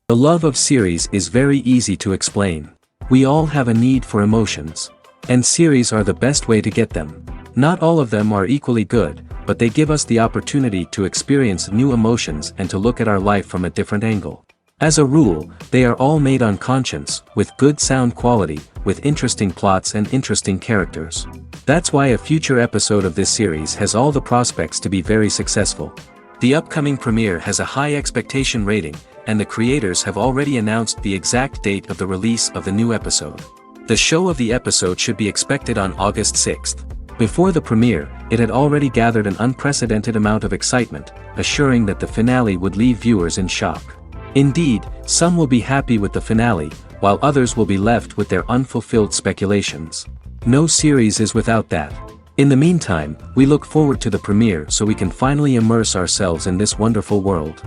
The love of series is very easy to explain. We all have a need for emotions. And series are the best way to get them. Not all of them are equally good, but they give us the opportunity to experience new emotions and to look at our life from a different angle. As a rule, they are all made on conscience, with good sound quality, with interesting plots and interesting characters. That's why a future episode of this series has all the prospects to be very successful. The upcoming premiere has a high expectation rating, and the creators have already announced the exact date of the release of the new episode. The show of the episode should be expected on August 6th. Before the premiere, it had already gathered an unprecedented amount of excitement, assuring that the finale would leave viewers in shock. Indeed, some will be happy with the finale, while others will be left with their unfulfilled speculations. No series is without that. In the meantime, we look forward to the premiere so we can finally immerse ourselves in this wonderful world.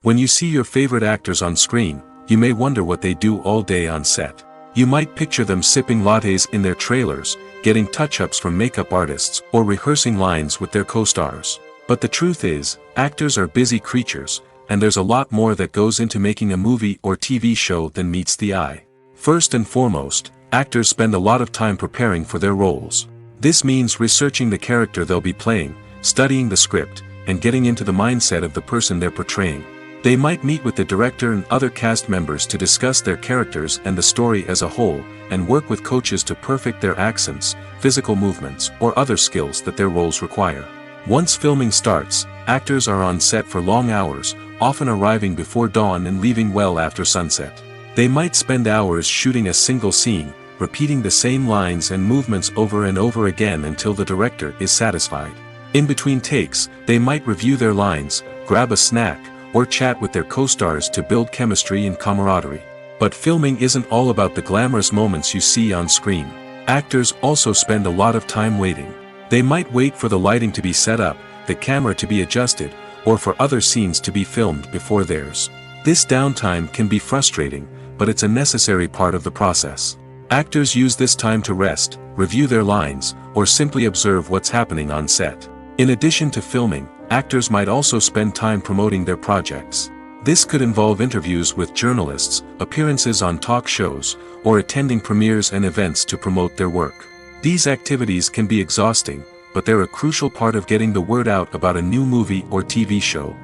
When you see your favorite actors on screen, you may wonder what they do all day on set. You might picture them sipping lattes in their trailers, getting touch-ups from makeup artists, or rehearsing lines with their co-stars. But the truth is, actors are busy creatures, and there's a lot more that goes into making a movie or TV show than meets the eye. First and foremost, actors spend a lot of time preparing for their roles. This means researching the character they'll be playing, studying the script, and getting into the mindset of the person they're portraying. They might meet with the director and other cast members to discuss their characters and the story as a whole, and work with coaches to perfect their accents, physical movements, or other skills that their roles require. Once filming starts, actors are on set for long hours, often arriving before dawn and leaving well after sunset. They might spend hours shooting a single scene, repeating the same lines and movements over and over again until the director is satisfied. In between takes, they might review their lines, grab a snack, or chat with their co-stars to build chemistry and camaraderie. But filming isn't all about the glamorous moments you see on screen. Actors also spend a lot of time waiting. They might wait for the lighting to be set up, the camera to be adjusted, or for other scenes to be filmed before theirs. This downtime can be frustrating, but it's a necessary part of the process. Actors use this time to rest, review their lines, or simply observe what's happening on set. In addition to filming, actors might also spend time promoting their projects. This could involve interviews with journalists, appearances on talk shows, or attending premieres and events to promote their work. These activities can be exhausting, but they're a crucial part of getting the word out about a new movie or TV show.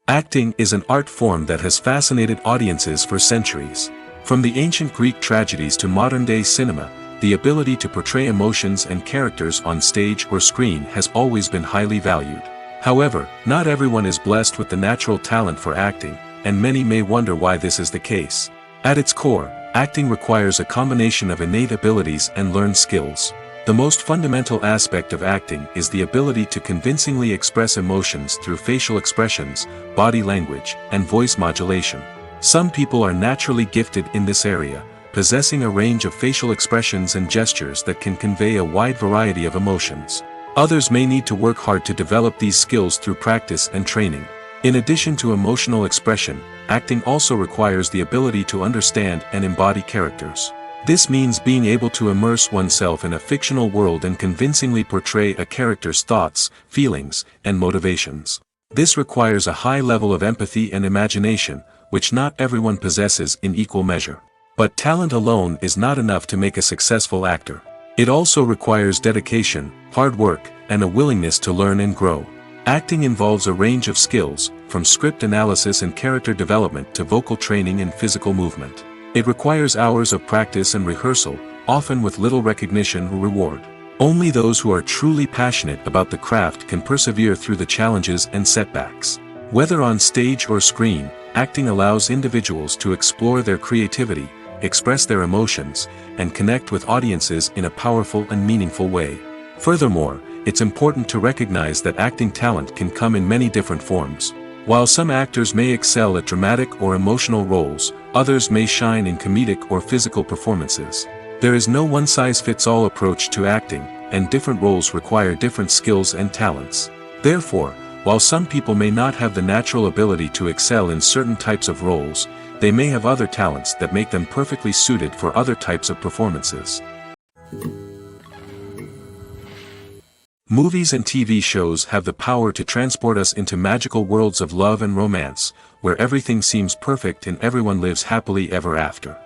Acting is an art form that has fascinated audiences for centuries. From the ancient Greek tragedies to modern-day cinema, the ability to portray emotions and characters on stage or screen has always been highly valued. However, not everyone is blessed with the natural talent for acting, and many may wonder why this is the case. At its core, acting requires a combination of innate abilities and learned skills. The most fundamental aspect of acting is the ability to convincingly express emotions through facial expressions, body language, and voice modulation. Some people are naturally gifted in this area, possessing a range of facial expressions and gestures that can convey a wide variety of emotions. Others may need to work hard to develop these skills through practice and training. In addition to emotional expression, acting also requires the ability to understand and embody characters. This means being able to immerse oneself in a fictional world and convincingly portray a character's thoughts, feelings, and motivations. This requires a high level of empathy and imagination, which not everyone possesses in equal measure. But talent alone is not enough to make a successful actor. It also requires dedication, hard work, and a willingness to learn and grow. Acting involves a range of skills, from script analysis and character development to vocal training and physical movement. It requires hours of practice and rehearsal, often with little recognition or reward. Only those who are truly passionate about the craft can persevere through the challenges and setbacks. Whether on stage or screen, acting allows individuals to explore their creativity, express their emotions, and connect with audiences in a powerful and meaningful way. Furthermore, it's important to recognize that acting talent can come in many different forms. While some actors may excel at dramatic or emotional roles, others may shine in comedic or physical performances. There is no one-size-fits-all approach to acting, and different roles require different skills and talents. Therefore, while some people may not have the natural ability to excel in certain types of roles, they may have other talents that make them perfectly suited for other types of performances. Movies and TV shows have the power to transport us into magical worlds of love and romance, where everything seems perfect and everyone lives happily ever after.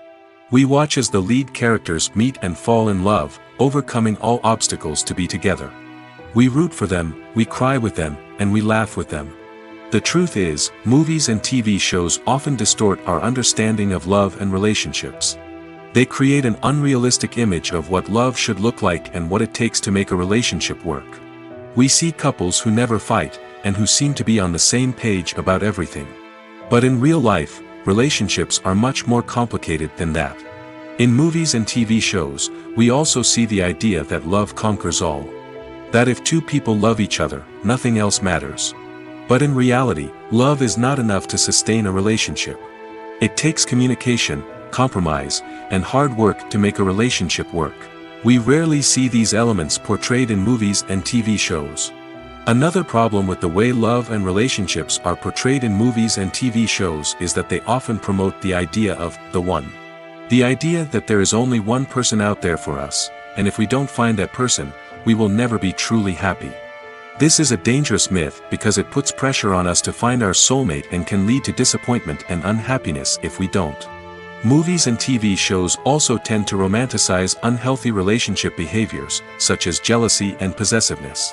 We watch as the lead characters meet and fall in love, overcoming all obstacles to be together. We root for them, we cry with them, and we laugh with them. The truth is, movies and TV shows often distort our understanding of love and relationships. They create an unrealistic image of what love should look like and what it takes to make a relationship work. We see couples who never fight, and who seem to be on the same page about everything. But in real life, relationships are much more complicated than that. In movies and TV shows, we also see the idea that love conquers all. That if two people love each other, nothing else matters. But in reality, love is not enough to sustain a relationship. It takes communication, compromise, and hard work to make a relationship work. We rarely see these elements portrayed in movies and TV shows. Another problem with the way love and relationships are portrayed in movies and TV shows is that they often promote the idea of the one. The idea that there is only one person out there for us, and if we don't find that person, we will never be truly happy. This is a dangerous myth because it puts pressure on us to find our soulmate and can lead to disappointment and unhappiness if we don't. Movies and TV shows also tend to romanticize unhealthy relationship behaviors, such as jealousy and possessiveness.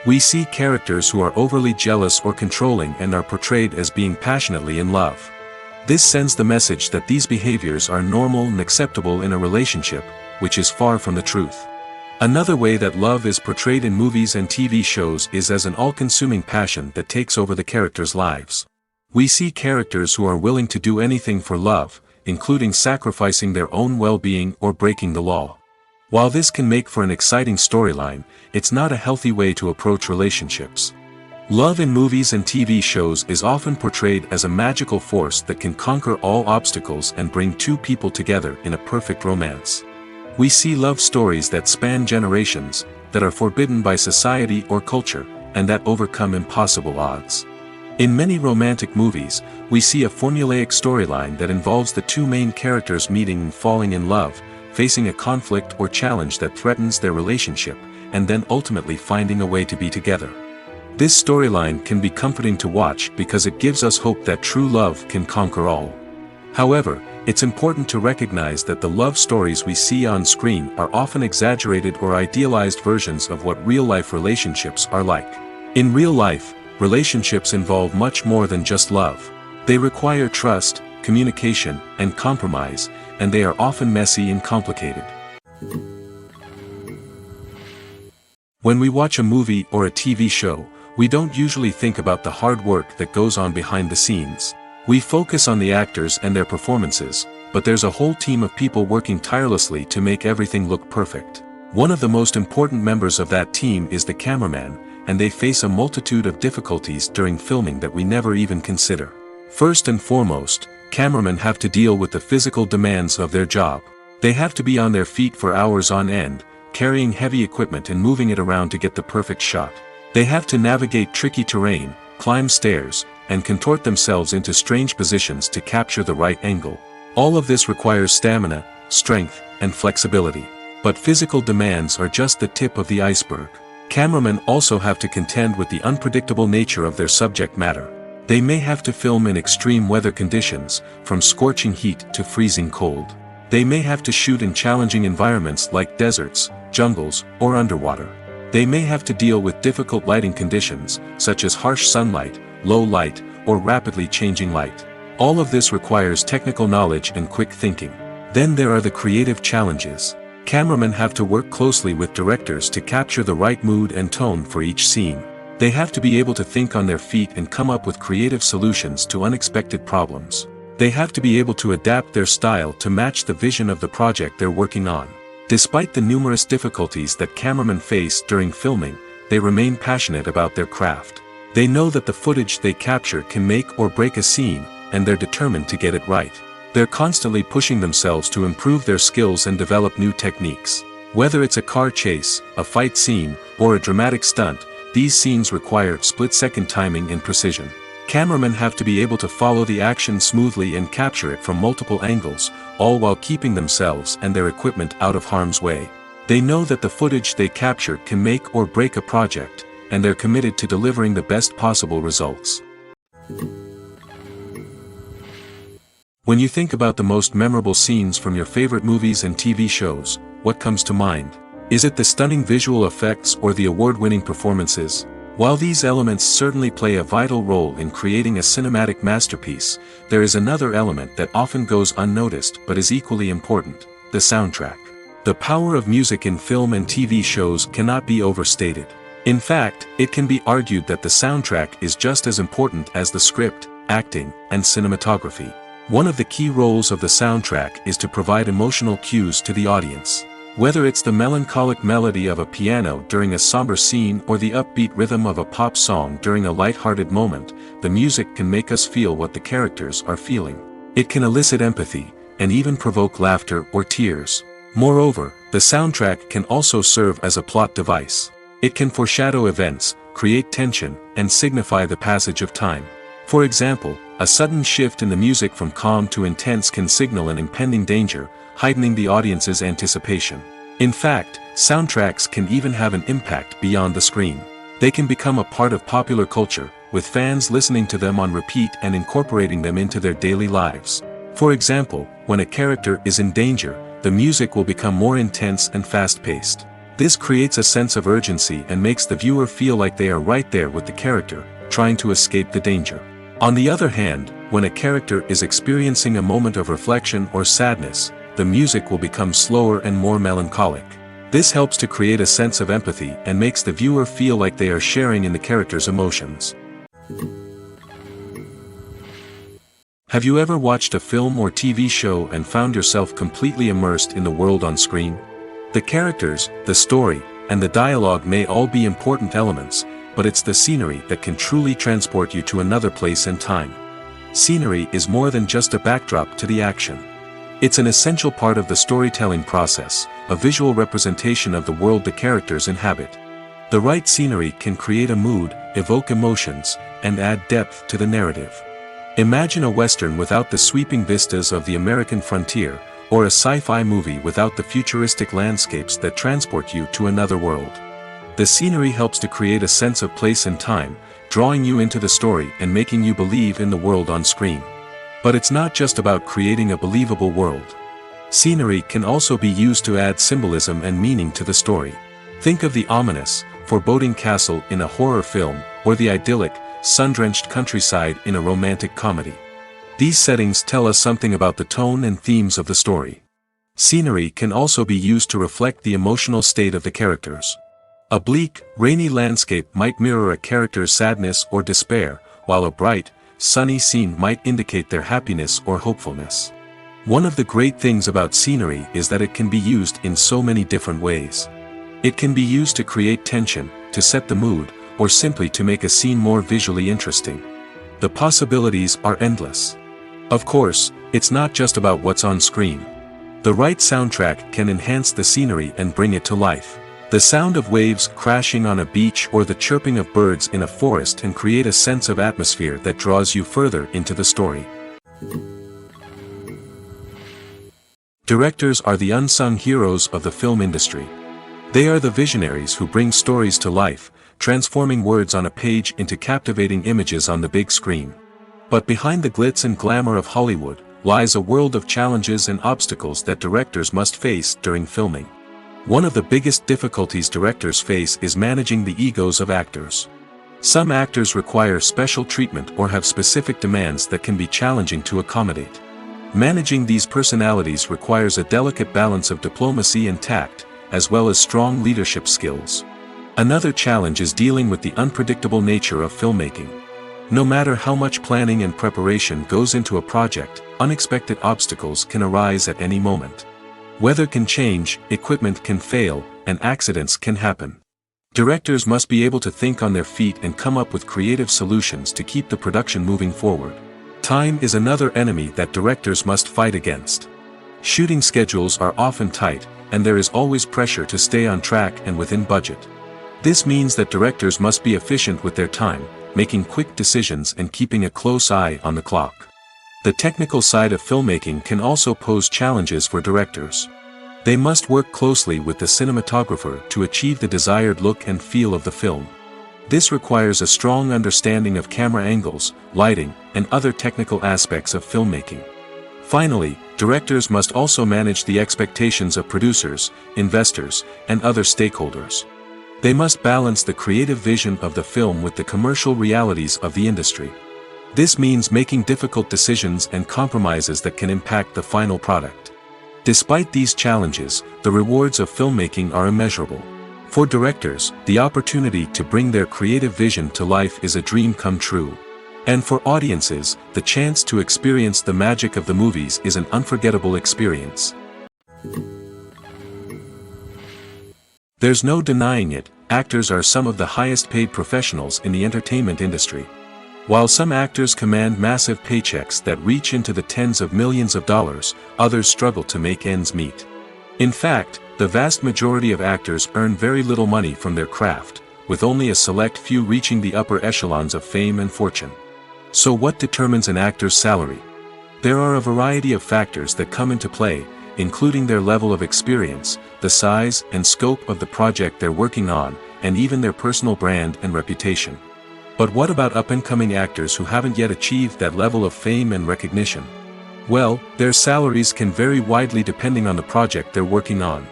We see characters who are overly jealous or controlling and are portrayed as being passionately in love. This sends the message that these behaviors are normal and acceptable in a relationship, which is far from the truth. Another way that love is portrayed in movies and TV shows is as an all-consuming passion that takes over the characters' lives. We see characters who are willing to do anything for love, including sacrificing their own well-being or breaking the law. While this can make for an exciting storyline, it's not a healthy way to approach relationships. Love in movies and TV shows is often portrayed as a magical force that can conquer all obstacles and bring two people together in a perfect romance. We see love stories that span generations, that are forbidden by society or culture, and that overcome impossible odds. In many romantic movies, we see a formulaic storyline that involves the two main characters meeting and falling in love, facing a conflict or challenge that threatens their relationship, and then ultimately finding a way to be together. This storyline can be comforting to watch because it gives us hope that true love can conquer all. However, it's important to recognize that the love stories we see on screen are often exaggerated or idealized versions of what real-life relationships are like. In real life, relationships involve much more than just love. They require trust, communication, and compromise, and they are often messy and complicated. When we watch a movie or a TV show, we don't usually think about the hard work that goes on behind the scenes. We focus on the actors and their performances, but there's a whole team of people working tirelessly to make everything look perfect. One of the most important members of that team is the cameraman, and they face a multitude of difficulties during filming that we never even consider. First and foremost, cameramen have to deal with the physical demands of their job. They have to be on their feet for hours on end, carrying heavy equipment and moving it around to get the perfect shot. They have to navigate tricky terrain, climb stairs, and contort themselves into strange positions to capture the right angle. All of this requires stamina, strength, and flexibility. But physical demands are just the tip of the iceberg. Cameramen also have to contend with the unpredictable nature of their subject matter. They may have to film in extreme weather conditions, from scorching heat to freezing cold. They may have to shoot in challenging environments like deserts, jungles, or underwater. They may have to deal with difficult lighting conditions, such as harsh sunlight, low light, or rapidly changing light. All of this requires technical knowledge and quick thinking. Then there are the creative challenges. Cameramen have to work closely with directors to capture the right mood and tone for each scene. They have to be able to think on their feet and come up with creative solutions to unexpected problems. They have to be able to adapt their style to match the vision of the project they're working on. Despite the numerous difficulties that cameramen face during filming, they remain passionate about their craft. They know that the footage they capture can make or break a scene, and they're determined to get it right. They're constantly pushing themselves to improve their skills and develop new techniques. Whether it's a car chase, a fight scene, or a dramatic stunt, these scenes require split-second timing and precision. Cameramen have to be able to follow the action smoothly and capture it from multiple angles, all while keeping themselves and their equipment out of harm's way. They know that the footage they capture can make or break a project, and they're committed to delivering the best possible results. When you think about the most memorable scenes from your favorite movies and TV shows, what comes to mind? Is it the stunning visual effects or the award-winning performances? While these elements certainly play a vital role in creating a cinematic masterpiece, there is another element that often goes unnoticed but is equally important: the soundtrack. The power of music in film and TV shows cannot be overstated. In fact, it can be argued that the soundtrack is just as important as the script, acting, and cinematography. One of the key roles of the soundtrack is to provide emotional cues to the audience. Whether it's the melancholic melody of a piano during a somber scene or the upbeat rhythm of a pop song during a light-hearted moment, the music can make us feel what the characters are feeling. It can elicit empathy, and even provoke laughter or tears. Moreover, the soundtrack can also serve as a plot device. It can foreshadow events, create tension, and signify the passage of time. For example, a sudden shift in the music from calm to intense can signal an impending danger, heightening the audience's anticipation. In fact, soundtracks can even have an impact beyond the screen. They can become a part of popular culture, with fans listening to them on repeat and incorporating them into their daily lives. For example, when a character is in danger, the music will become more intense and fast-paced. This creates a sense of urgency and makes the viewer feel like they are right there with the character, trying to escape the danger. On the other hand, when a character is experiencing a moment of reflection or sadness, the music will become slower and more melancholic. This helps to create a sense of empathy and makes the viewer feel like they are sharing in the character's emotions. Have you ever watched a film or TV show and found yourself completely immersed in the world on screen? The characters, the story, and the dialogue may all be important elements, but it's the scenery that can truly transport you to another place and time. Scenery is more than just a backdrop to the action. It's an essential part of the storytelling process, a visual representation of the world the characters inhabit. The right scenery can create a mood, evoke emotions, and add depth to the narrative. Imagine a Western without the sweeping vistas of the American frontier, or a sci-fi movie without the futuristic landscapes that transport you to another world. The scenery helps to create a sense of place and time, drawing you into the story and making you believe in the world on screen. But it's not just about creating a believable world. Scenery can also be used to add symbolism and meaning to the story. Think of the ominous, foreboding castle in a horror film, or the idyllic, sun-drenched countryside in a romantic comedy. These settings tell us something about the tone and themes of the story. Scenery can also be used to reflect the emotional state of the characters. A bleak, rainy landscape might mirror a character's sadness or despair, while a bright, sunny scene might indicate their happiness or hopefulness. One of the great things about scenery is that it can be used in so many different ways. It can be used to create tension, to set the mood, or simply to make a scene more visually interesting. The possibilities are endless. Of course, it's not just about what's on screen. The right soundtrack can enhance the scenery and bring it to life. The sound of waves crashing on a beach or the chirping of birds in a forest can create a sense of atmosphere that draws you further into the story. Directors are the unsung heroes of the film industry. They are the visionaries who bring stories to life, transforming words on a page into captivating images on the big screen. But behind the glitz and glamour of Hollywood lies a world of challenges and obstacles that directors must face during filming. One of the biggest difficulties directors face is managing the egos of actors. Some actors require special treatment or have specific demands that can be challenging to accommodate. Managing these personalities requires a delicate balance of diplomacy and tact, as well as strong leadership skills. Another challenge is dealing with the unpredictable nature of filmmaking. No matter how much planning and preparation goes into a project, unexpected obstacles can arise at any moment. Weather can change, equipment can fail, and accidents can happen. Directors must be able to think on their feet and come up with creative solutions to keep the production moving forward. Time is another enemy that directors must fight against. Shooting schedules are often tight, and there is always pressure to stay on track and within budget. This means that directors must be efficient with their time, making quick decisions and keeping a close eye on the clock. The technical side of filmmaking can also pose challenges for directors. They must work closely with the cinematographer to achieve the desired look and feel of the film. This requires a strong understanding of camera angles, lighting, and other technical aspects of filmmaking. Finally, directors must also manage the expectations of producers, investors, and other stakeholders. They must balance the creative vision of the film with the commercial realities of the industry. This means making difficult decisions and compromises that can impact the final product. Despite these challenges, the rewards of filmmaking are immeasurable. For directors, the opportunity to bring their creative vision to life is a dream come true. And for audiences, the chance to experience the magic of the movies is an unforgettable experience. There's no denying it, actors are some of the highest paid professionals in the entertainment industry. While some actors command massive paychecks that reach into the tens of millions of dollars, others struggle to make ends meet. In fact, the vast majority of actors earn very little money from their craft, with only a select few reaching the upper echelons of fame and fortune. So what determines an actor's salary? There are a variety of factors that come into play, including their level of experience, the size and scope of the project they're working on, and even their personal brand and reputation. But what about up-and-coming actors who haven't yet achieved that level of fame and recognition? Well, their salaries can vary widely depending on the project they're working on.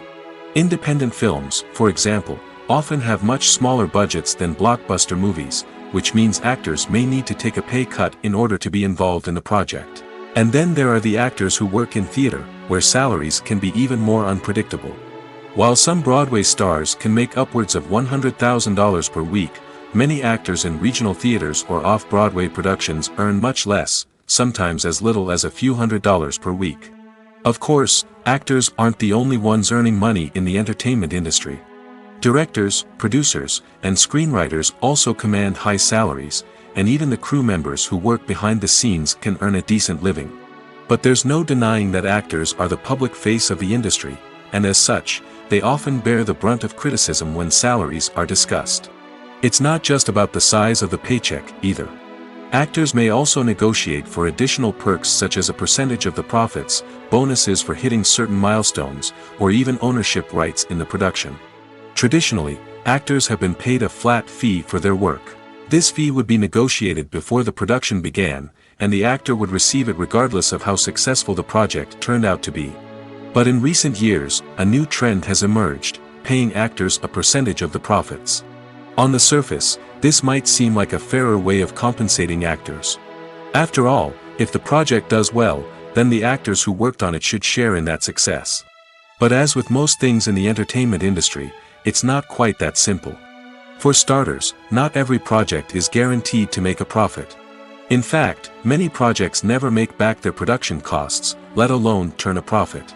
Independent films, for example, often have much smaller budgets than blockbuster movies, which means actors may need to take a pay cut in order to be involved in the project. And then there are the actors who work in theater, where salaries can be even more unpredictable. While some Broadway stars can make upwards of $100,000 per week, many actors in regional theaters or off-Broadway productions earn much less, sometimes as little as a few $100s per week. Of course, actors aren't the only ones earning money in the entertainment industry. Directors, producers, and screenwriters also command high salaries, and even the crew members who work behind the scenes can earn a decent living. But there's no denying that actors are the public face of the industry, and as such, they often bear the brunt of criticism when salaries are discussed. It's not just about the size of the paycheck, either. Actors may also negotiate for additional perks such as a percentage of the profits, bonuses for hitting certain milestones, or even ownership rights in the production. Traditionally, actors have been paid a flat fee for their work. This fee would be negotiated before the production began, and the actor would receive it regardless of how successful the project turned out to be. But in recent years, a new trend has emerged, paying actors a percentage of the profits. On the surface, this might seem like a fairer way of compensating actors. After all, if the project does well, then the actors who worked on it should share in that success. But as with most things in the entertainment industry, it's not quite that simple. For starters, not every project is guaranteed to make a profit. In fact, many projects never make back their production costs, let alone turn a profit.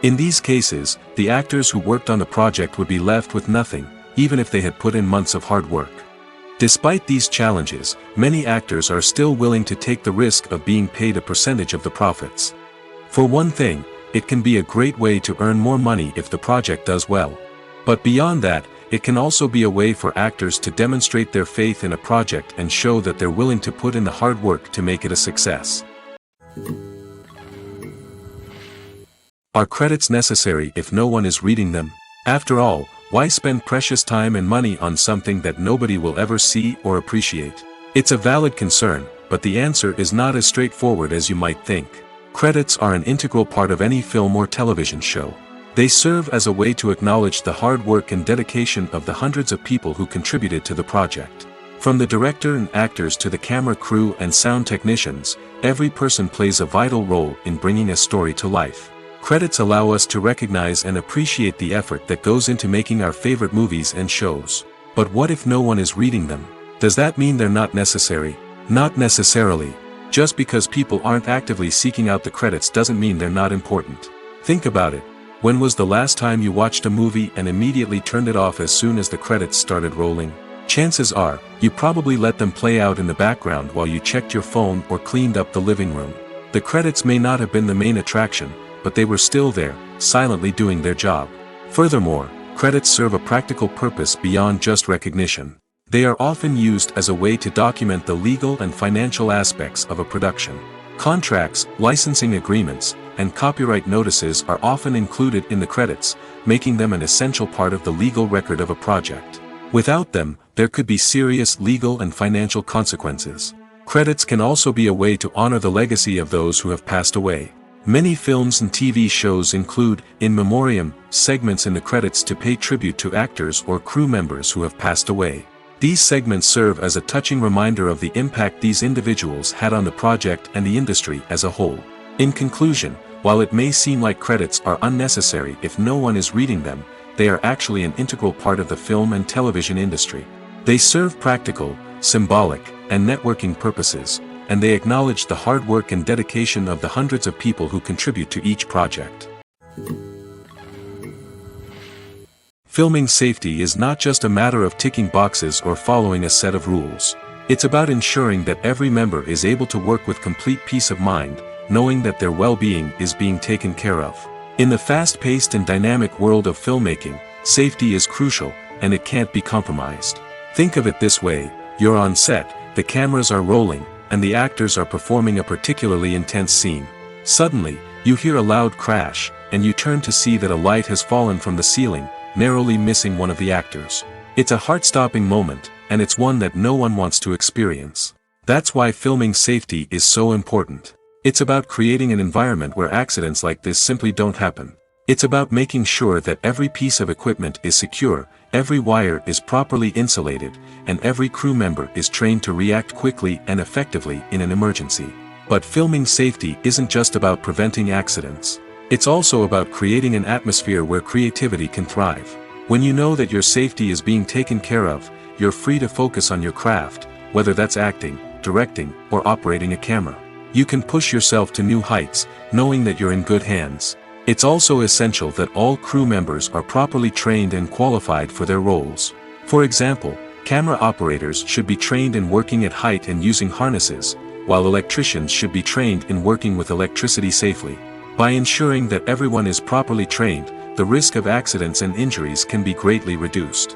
In these cases, the actors who worked on the project would be left with nothing, even if they had put in months of hard work. Despite these challenges, many actors are still willing to take the risk of being paid a percentage of the profits. For one thing, it can be a great way to earn more money if the project does well. But beyond that, it can also be a way for actors to demonstrate their faith in a project and show that they're willing to put in the hard work to make it a success. Are credits necessary if no one is reading them? After all, why spend precious time and money on something that nobody will ever see or appreciate? It's a valid concern, but the answer is not as straightforward as you might think. Credits are an integral part of any film or television show. They serve as a way to acknowledge the hard work and dedication of the hundreds of people who contributed to the project. From the director and actors to the camera crew and sound technicians, every person plays a vital role in bringing a story to life. Credits allow us to recognize and appreciate the effort that goes into making our favorite movies and shows. But what if no one is reading them? Does that mean they're not necessary? Not necessarily. Just because people aren't actively seeking out the credits doesn't mean they're not important. Think about it. When was the last time you watched a movie and immediately turned it off as soon as the credits started rolling? Chances are, you probably let them play out in the background while you checked your phone or cleaned up the living room. The credits may not have been the main attraction, but they were still there, silently doing their job. Furthermore, credits serve a practical purpose beyond just recognition. They are often used as a way to document the legal and financial aspects of a production. Contracts, licensing agreements, and copyright notices are often included in the credits, making them an essential part of the legal record of a project. Without them, there could be serious legal and financial consequences. Credits can also be a way to honor the legacy of those who have passed away. Many films and TV shows include, in memoriam, segments in the credits to pay tribute to actors or crew members who have passed away. These segments serve as a touching reminder of the impact these individuals had on the project and the industry as a whole. In conclusion, while it may seem like credits are unnecessary if no one is reading them, they are actually an integral part of the film and television industry. They serve practical, symbolic, and networking purposes, and they acknowledge the hard work and dedication of the hundreds of people who contribute to each project. Filming safety is not just a matter of ticking boxes or following a set of rules. It's about ensuring that every member is able to work with complete peace of mind, knowing that their well-being is being taken care of. In the fast-paced and dynamic world of filmmaking, safety is crucial, and it can't be compromised. Think of it this way: you're on set, the cameras are rolling, and the actors are performing a particularly intense scene. Suddenly, you hear a loud crash, and you turn to see that a light has fallen from the ceiling, narrowly missing one of the actors. It's a heart-stopping moment, and it's one that no one wants to experience. That's why filming safety is so important. It's about creating an environment where accidents like this simply don't happen. It's about making sure that every piece of equipment is secure, every wire is properly insulated, and every crew member is trained to react quickly and effectively in an emergency. But filming safety isn't just about preventing accidents. It's also about creating an atmosphere where creativity can thrive. When you know that your safety is being taken care of, you're free to focus on your craft, whether that's acting, directing, or operating a camera. You can push yourself to new heights, knowing that you're in good hands. It's also essential that all crew members are properly trained and qualified for their roles. For example, camera operators should be trained in working at height and using harnesses, while electricians should be trained in working with electricity safely. By ensuring that everyone is properly trained, the risk of accidents and injuries can be greatly reduced.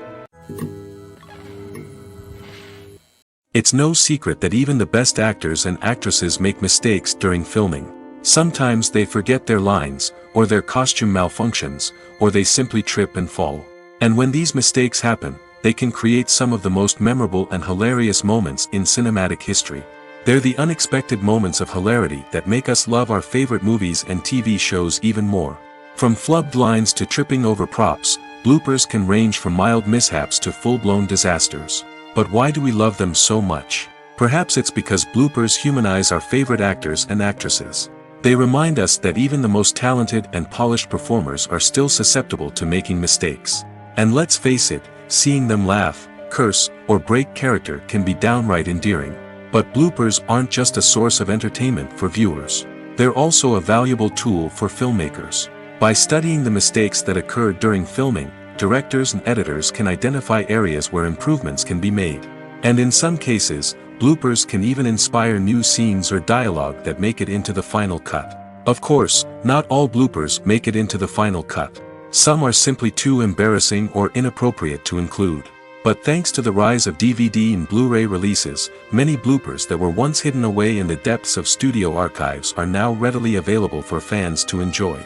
It's no secret that even the best actors and actresses make mistakes during filming. Sometimes they forget their lines, or their costume malfunctions, or they simply trip and fall. And when these mistakes happen, they can create some of the most memorable and hilarious moments in cinematic history. They're the unexpected moments of hilarity that make us love our favorite movies and TV shows even more. From flubbed lines to tripping over props, bloopers can range from mild mishaps to full-blown disasters. But why do we love them so much? Perhaps it's because bloopers humanize our favorite actors and actresses. They remind us that even the most talented and polished performers are still susceptible to making mistakes. And let's face it, seeing them laugh, curse, or break character can be downright endearing. But bloopers aren't just a source of entertainment for viewers. They're also a valuable tool for filmmakers. By studying the mistakes that occurred during filming, directors and editors can identify areas where improvements can be made. And in some cases, bloopers can even inspire new scenes or dialogue that make it into the final cut. Of course, not all bloopers make it into the final cut. Some are simply too embarrassing or inappropriate to include. But thanks to the rise of DVD and Blu-ray releases, many bloopers that were once hidden away in the depths of studio archives are now readily available for fans to enjoy.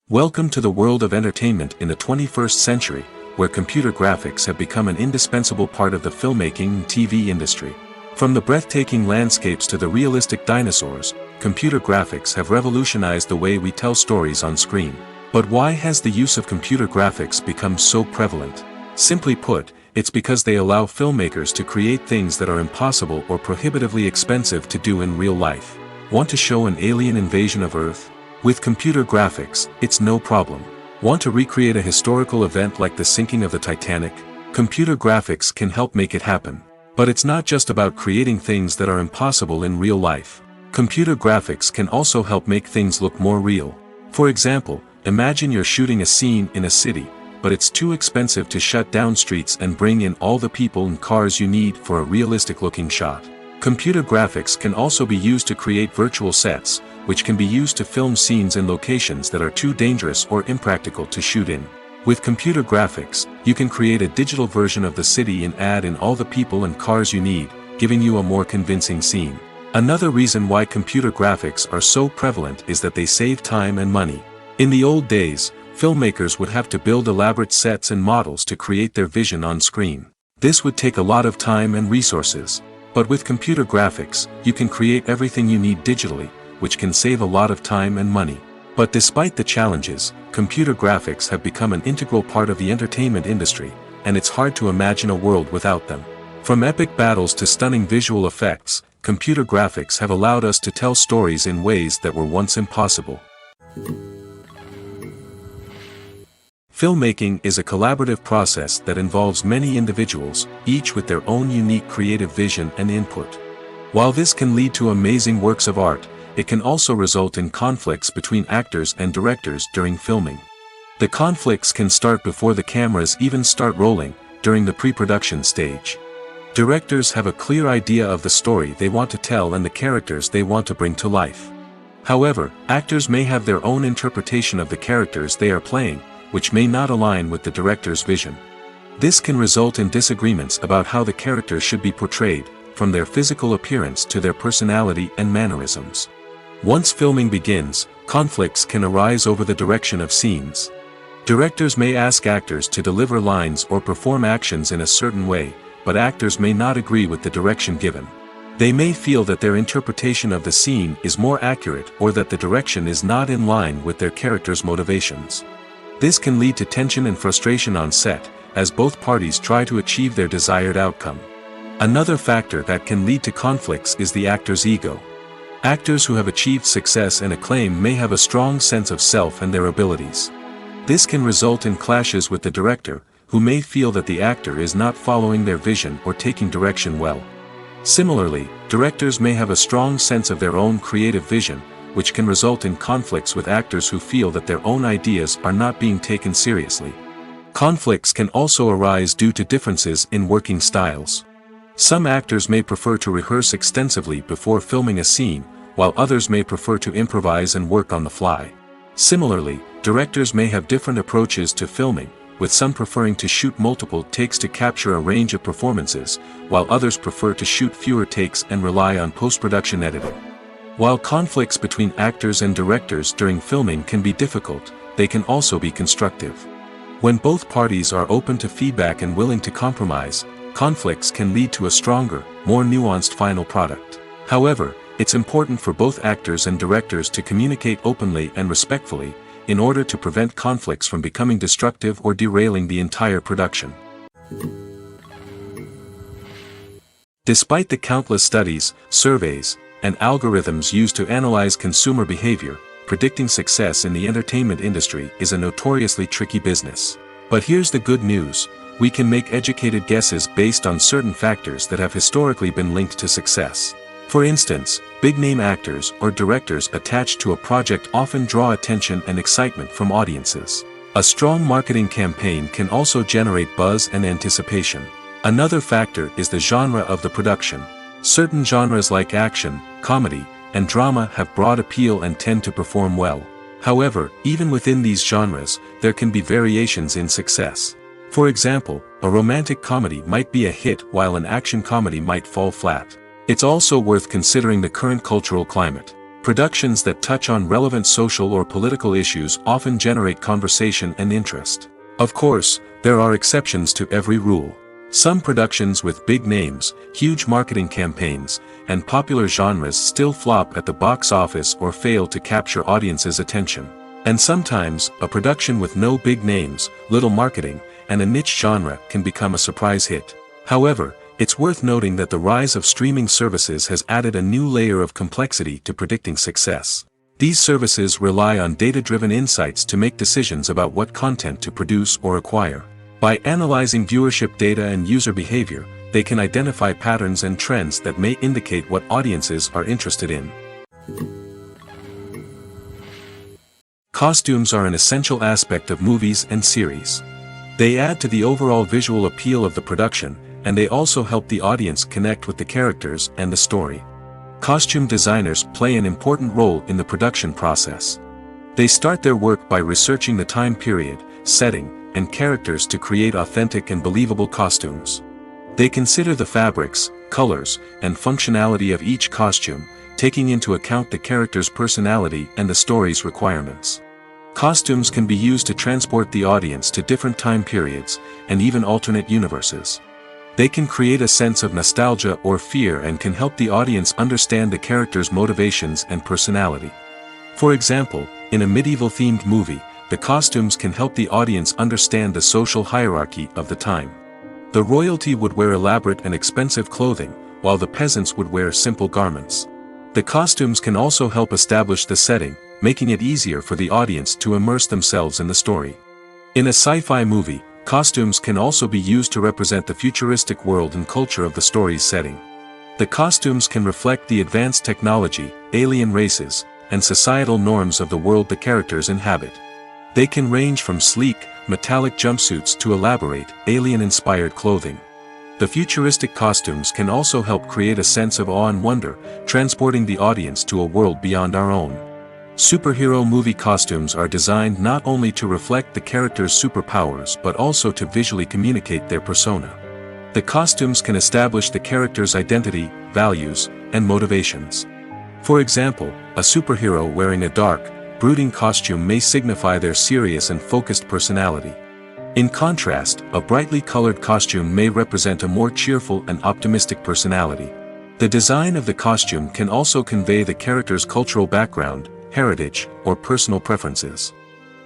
Welcome to the world of entertainment in the 21st century, where computer graphics have become an indispensable part of the filmmaking and TV industry. From the breathtaking landscapes to the realistic dinosaurs, computer graphics have revolutionized the way we tell stories on screen. But why has the use of computer graphics become so prevalent? Simply put, it's because they allow filmmakers to create things that are impossible or prohibitively expensive to do in real life. Want to show an alien invasion of Earth? With computer graphics, it's no problem. Want to recreate a historical event like the sinking of the Titanic? Computer graphics can help make it happen. But it's not just about creating things that are impossible in real life. Computer graphics can also help make things look more real. For example, imagine you're shooting a scene in a city, but it's too expensive to shut down streets and bring in all the people and cars you need for a realistic-looking shot. Computer graphics can also be used to create virtual sets, which can be used to film scenes in locations that are too dangerous or impractical to shoot in. With computer graphics, you can create a digital version of the city and add in all the people and cars you need, giving you a more convincing scene. Another reason why computer graphics are so prevalent is that they save time and money. In the old days, filmmakers would have to build elaborate sets and models to create their vision on screen. This would take a lot of time and resources. But with computer graphics, you can create everything you need digitally, which can save a lot of time and money. But despite the challenges, computer graphics have become an integral part of the entertainment industry, and it's hard to imagine a world without them. From epic battles to stunning visual effects, computer graphics have allowed us to tell stories in ways that were once impossible. Filmmaking is a collaborative process that involves many individuals, each with their own unique creative vision and input. While this can lead to amazing works of art, it can also result in conflicts between actors and directors during filming. The conflicts can start before the cameras even start rolling, during the pre-production stage. Directors have a clear idea of the story they want to tell and the characters they want to bring to life. However, actors may have their own interpretation of the characters they are playing, which may not align with the director's vision. This can result in disagreements about how the characters should be portrayed, from their physical appearance to their personality and mannerisms. Once filming begins, conflicts can arise over the direction of scenes. Directors may ask actors to deliver lines or perform actions in a certain way, but actors may not agree with the direction given. They may feel that their interpretation of the scene is more accurate or that the direction is not in line with their character's motivations. This can lead to tension and frustration on set, as both parties try to achieve their desired outcome. Another factor that can lead to conflicts is the actor's ego. Actors who have achieved success and acclaim may have a strong sense of self and their abilities. This can result in clashes with the director, who may feel that the actor is not following their vision or taking direction well. Similarly, directors may have a strong sense of their own creative vision, which can result in conflicts with actors who feel that their own ideas are not being taken seriously. Conflicts can also arise due to differences in working styles. Some actors may prefer to rehearse extensively before filming a scene, while others may prefer to improvise and work on the fly. Similarly, directors may have different approaches to filming, with some preferring to shoot multiple takes to capture a range of performances, while others prefer to shoot fewer takes and rely on post-production editing. While conflicts between actors and directors during filming can be difficult, they can also be constructive. When both parties are open to feedback and willing to compromise, conflicts can lead to a stronger, more nuanced final product. However, it's important for both actors and directors to communicate openly and respectfully, in order to prevent conflicts from becoming destructive or derailing the entire production. Despite the countless studies, surveys, and algorithms used to analyze consumer behavior, predicting success in the entertainment industry is a notoriously tricky business. But here's the good news: we can make educated guesses based on certain factors that have historically been linked to success. For instance, big-name actors or directors attached to a project often draw attention and excitement from audiences. A strong marketing campaign can also generate buzz and anticipation. Another factor is the genre of the production. Certain genres like action, comedy, and drama have broad appeal and tend to perform well. However, even within these genres, there can be variations in success. For example, a romantic comedy might be a hit while an action comedy might fall flat. It's also worth considering the current cultural climate. Productions that touch on relevant social or political issues often generate conversation and interest. Of course, there are exceptions to every rule. Some productions with big names, huge marketing campaigns, and popular genres still flop at the box office or fail to capture audiences' attention. And sometimes, a production with no big names, little marketing, and a niche genre can become a surprise hit. However, it's worth noting that the rise of streaming services has added a new layer of complexity to predicting success. These services rely on data-driven insights to make decisions about what content to produce or acquire. By analyzing viewership data and user behavior, they can identify patterns and trends that may indicate what audiences are interested in. Costumes are an essential aspect of movies and series. They add to the overall visual appeal of the production, and they also help the audience connect with the characters and the story. Costume designers play an important role in the production process. They start their work by researching the time period, setting, and characters to create authentic and believable costumes. They consider the fabrics, colors, and functionality of each costume, taking into account the character's personality and the story's requirements. Costumes can be used to transport the audience to different time periods, and even alternate universes. They can create a sense of nostalgia or fear and can help the audience understand the character's motivations and personality. For example, in a medieval-themed movie, the costumes can help the audience understand the social hierarchy of the time. The royalty would wear elaborate and expensive clothing, while the peasants would wear simple garments. The costumes can also help establish the setting, making it easier for the audience to immerse themselves in the story. In a sci-fi movie, costumes can also be used to represent the futuristic world and culture of the story's setting. The costumes can reflect the advanced technology, alien races, and societal norms of the world the characters inhabit. They can range from sleek, metallic jumpsuits to elaborate, alien-inspired clothing. The futuristic costumes can also help create a sense of awe and wonder, transporting the audience to a world beyond our own. Superhero movie costumes are designed not only to reflect the character's superpowers but also to visually communicate their persona. The costumes can establish the character's identity, values, and motivations. For example, a superhero wearing a dark, brooding costume may signify their serious and focused personality. In contrast, a brightly colored costume may represent a more cheerful and optimistic personality. The design of the costume can also convey the character's cultural background, heritage, or personal preferences.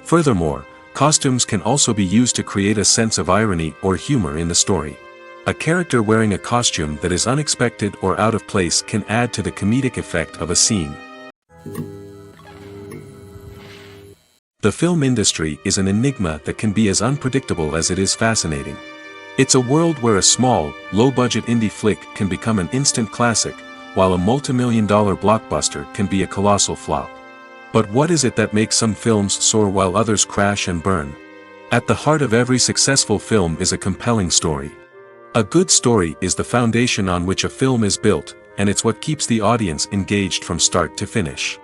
Furthermore, costumes can also be used to create a sense of irony or humor in the story. A character wearing a costume that is unexpected or out of place can add to the comedic effect of a scene. The film industry is an enigma that can be as unpredictable as it is fascinating. It's a world where a small, low-budget indie flick can become an instant classic, while a multi-million-dollar blockbuster can be a colossal flop. But what is it that makes some films soar while others crash and burn? At the heart of every successful film is a compelling story. A good story is the foundation on which a film is built, and it's what keeps the audience engaged from start to finish.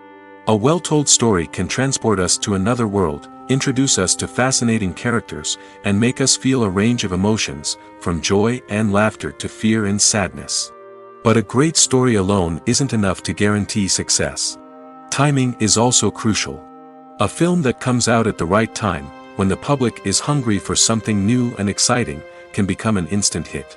A well-told story can transport us to another world, introduce us to fascinating characters, and make us feel a range of emotions, from joy and laughter to fear and sadness. But a great story alone isn't enough to guarantee success. Timing is also crucial. A film that comes out at the right time, when the public is hungry for something new and exciting, can become an instant hit.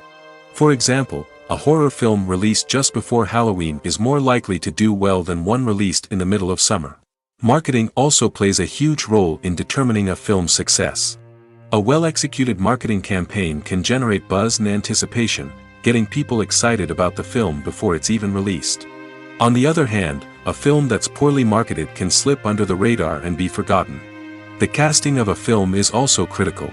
For example, a horror film released just before Halloween is more likely to do well than one released in the middle of summer. Marketing also plays a huge role in determining a film's success. A well-executed marketing campaign can generate buzz and anticipation, getting people excited about the film before it's even released. On the other hand, a film that's poorly marketed can slip under the radar and be forgotten. The casting of a film is also critical.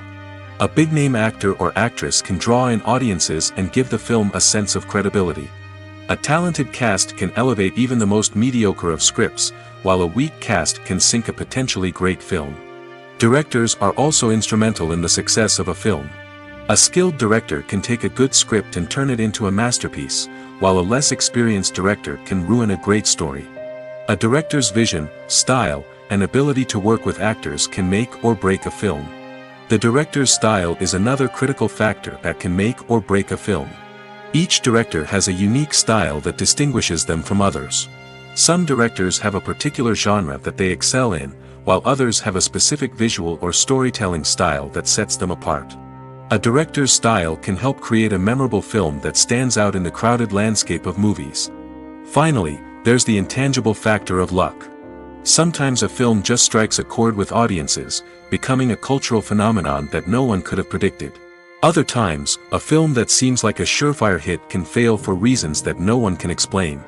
A big-name actor or actress can draw in audiences and give the film a sense of credibility. A talented cast can elevate even the most mediocre of scripts, while a weak cast can sink a potentially great film. Directors are also instrumental in the success of a film. A skilled director can take a good script and turn it into a masterpiece, while a less experienced director can ruin a great story. A director's vision, style, and ability to work with actors can make or break a film. The director's style is another critical factor that can make or break a film. Each director has a unique style that distinguishes them from others. Some directors have a particular genre that they excel in, while others have a specific visual or storytelling style that sets them apart. A director's style can help create a memorable film that stands out in the crowded landscape of movies. Finally, there's the intangible factor of luck. Sometimes a film just strikes a chord with audiences, becoming a cultural phenomenon that no one could have predicted. Other times, a film that seems like a surefire hit can fail for reasons that no one can explain.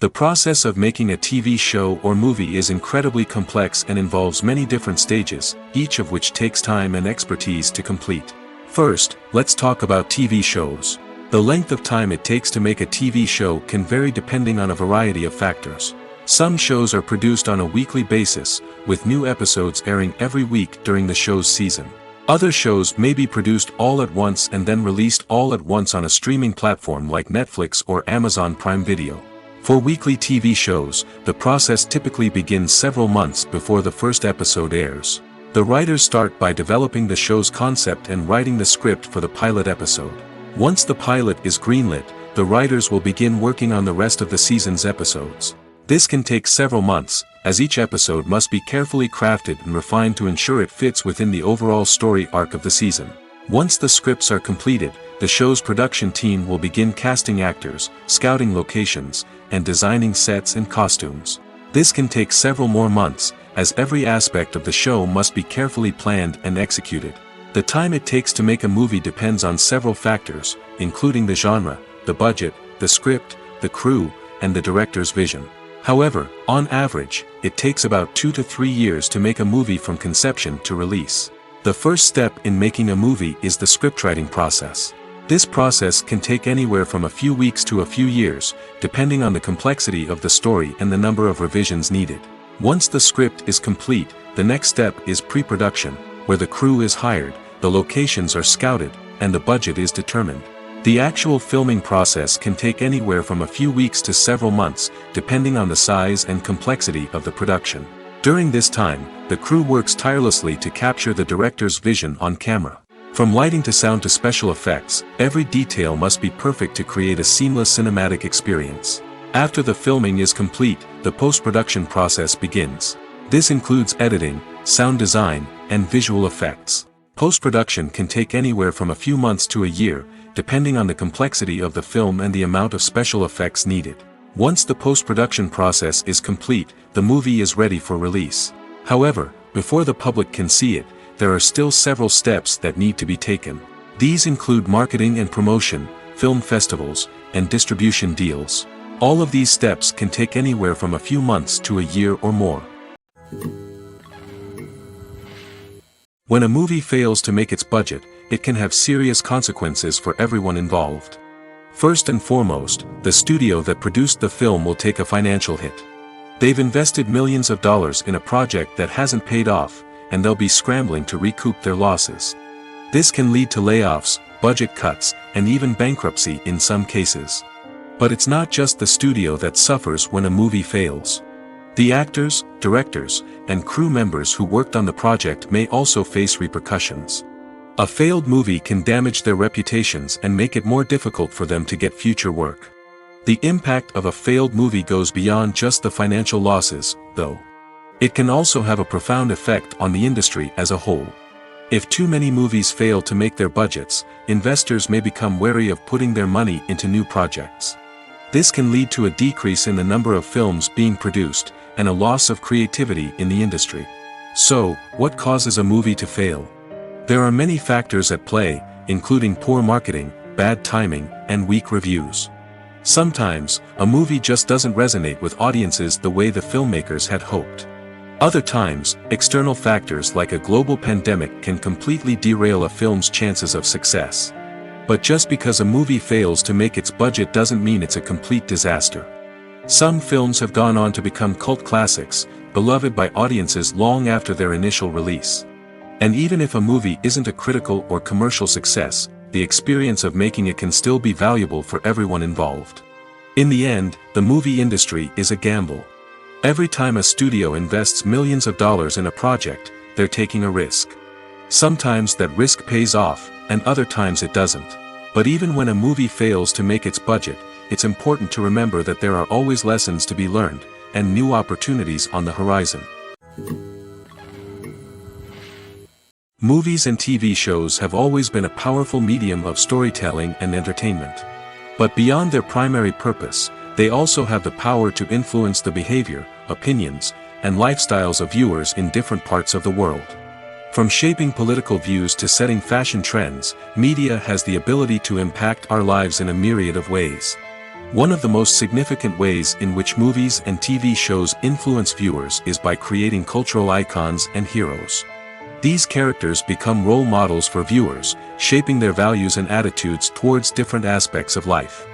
The process of making a TV show or movie is incredibly complex and involves many different stages, each of which takes time and expertise to complete. First, let's talk about TV shows. The length of time it takes to make a TV show can vary depending on a variety of factors. Some shows are produced on a weekly basis, with new episodes airing every week during the show's season. Other shows may be produced all at once and then released all at once on a streaming platform like Netflix or Amazon Prime Video. For weekly TV shows, the process typically begins several months before the first episode airs. The writers start by developing the show's concept and writing the script for the pilot episode. Once the pilot is greenlit, the writers will begin working on the rest of the season's episodes. This can take several months, as each episode must be carefully crafted and refined to ensure it fits within the overall story arc of the season. Once the scripts are completed, the show's production team will begin casting actors, scouting locations, and designing sets and costumes. This can take several more months, as every aspect of the show must be carefully planned and executed. The time it takes to make a movie depends on several factors, including the genre, the budget, the script, the crew, and the director's vision. However, on average, it takes about 2 to 3 years to make a movie from conception to release. The first step in making a movie is the scriptwriting process. This process can take anywhere from a few weeks to a few years, depending on the complexity of the story and the number of revisions needed. Once the script is complete, the next step is pre-production, where the crew is hired, the locations are scouted, and the budget is determined. The actual filming process can take anywhere from a few weeks to several months, depending on the size and complexity of the production. During this time, the crew works tirelessly to capture the director's vision on camera. From lighting to sound to special effects, every detail must be perfect to create a seamless cinematic experience. After the filming is complete, the post-production process begins. This includes editing, sound design, and visual effects. Post-production can take anywhere from a few months to a year, depending on the complexity of the film and the amount of special effects needed. Once the post-production process is complete, the movie is ready for release. However, before the public can see it, there are still several steps that need to be taken. These include marketing and promotion, film festivals, and distribution deals. All of these steps can take anywhere from a few months to a year or more. When a movie fails to make its budget, it can have serious consequences for everyone involved. First and foremost, the studio that produced the film will take a financial hit. They've invested millions of dollars in a project that hasn't paid off, and they'll be scrambling to recoup their losses. This can lead to layoffs, budget cuts, and even bankruptcy in some cases. But it's not just the studio that suffers when a movie fails. The actors, directors, and crew members who worked on the project may also face repercussions. A failed movie can damage their reputations and make it more difficult for them to get future work. The impact of a failed movie goes beyond just the financial losses, though. It can also have a profound effect on the industry as a whole. If too many movies fail to make their budgets, investors may become wary of putting their money into new projects. This can lead to a decrease in the number of films being produced, and a loss of creativity in the industry. So, what causes a movie to fail? There are many factors at play, including poor marketing, bad timing, and weak reviews. Sometimes, a movie just doesn't resonate with audiences the way the filmmakers had hoped. Other times, external factors like a global pandemic can completely derail a film's chances of success. But just because a movie fails to make its budget doesn't mean it's a complete disaster. Some films have gone on to become cult classics, beloved by audiences long after their initial release. And even if a movie isn't a critical or commercial success, the experience of making it can still be valuable for everyone involved. In the end, the movie industry is a gamble. Every time a studio invests millions of dollars in a project, they're taking a risk. Sometimes that risk pays off, and other times it doesn't. But even when a movie fails to make its budget, it's important to remember that there are always lessons to be learned, and new opportunities on the horizon. Movies and TV shows have always been a powerful medium of storytelling and entertainment. But beyond their primary purpose, they also have the power to influence the behavior, opinions, and lifestyles of viewers in different parts of the world. From shaping political views to setting fashion trends, media has the ability to impact our lives in a myriad of ways. One of the most significant ways in which movies and TV shows influence viewers is by creating cultural icons and heroes. These characters become role models for viewers, shaping their values and attitudes towards different aspects of life.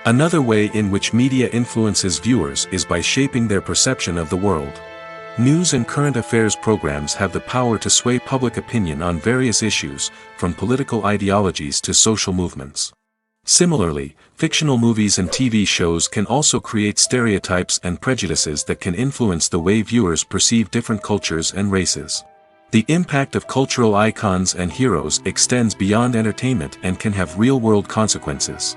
Another way in which media influences viewers is by shaping their perception of the world. News and current affairs programs have the power to sway public opinion on various issues, from political ideologies to social movements. Similarly, fictional movies and TV shows can also create stereotypes and prejudices that can influence the way viewers perceive different cultures and races. The impact of cultural icons and heroes extends beyond entertainment and can have real-world consequences.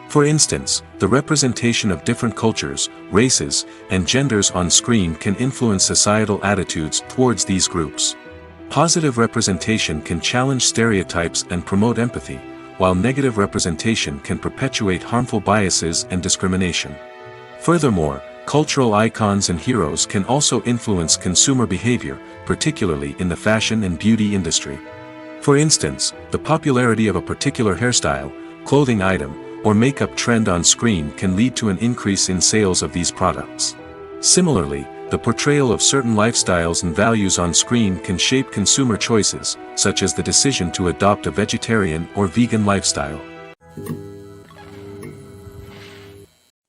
For instance, the representation of different cultures, races, and genders on screen can influence societal attitudes towards these groups. Positive representation can challenge stereotypes and promote empathy, while negative representation can perpetuate harmful biases and discrimination. Furthermore, cultural icons and heroes can also influence consumer behavior, particularly in the fashion and beauty industry. For instance, the popularity of a particular hairstyle, clothing item, or makeup trend on screen can lead to an increase in sales of these products. Similarly, the portrayal of certain lifestyles and values on screen can shape consumer choices, such as the decision to adopt a vegetarian or vegan lifestyle.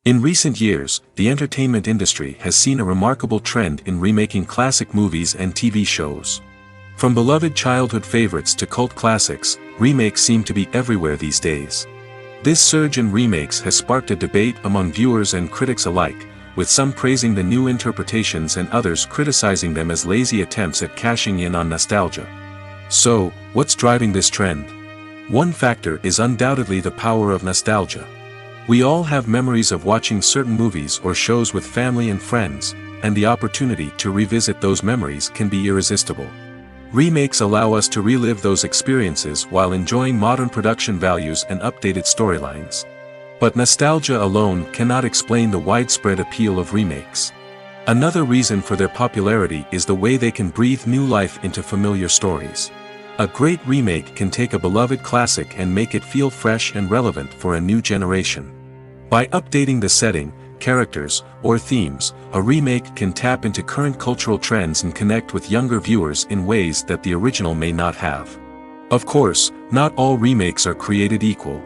In recent years, the entertainment industry has seen a remarkable trend in remaking classic movies and TV shows. From beloved childhood favorites to cult classics, remakes seem to be everywhere these days. This surge in remakes has sparked a debate among viewers and critics alike, with some praising the new interpretations and others criticizing them as lazy attempts at cashing in on nostalgia. So, what's driving this trend? One factor is undoubtedly the power of nostalgia. We all have memories of watching certain movies or shows with family and friends, and the opportunity to revisit those memories can be irresistible. Remakes allow us to relive those experiences while enjoying modern production values and updated storylines. But nostalgia alone cannot explain the widespread appeal of remakes. Another reason for their popularity is the way they can breathe new life into familiar stories. A great remake can take a beloved classic and make it feel fresh and relevant for a new generation. By updating the setting, characters, or themes, a remake can tap into current cultural trends and connect with younger viewers in ways that the original may not have. Of course, not all remakes are created equal.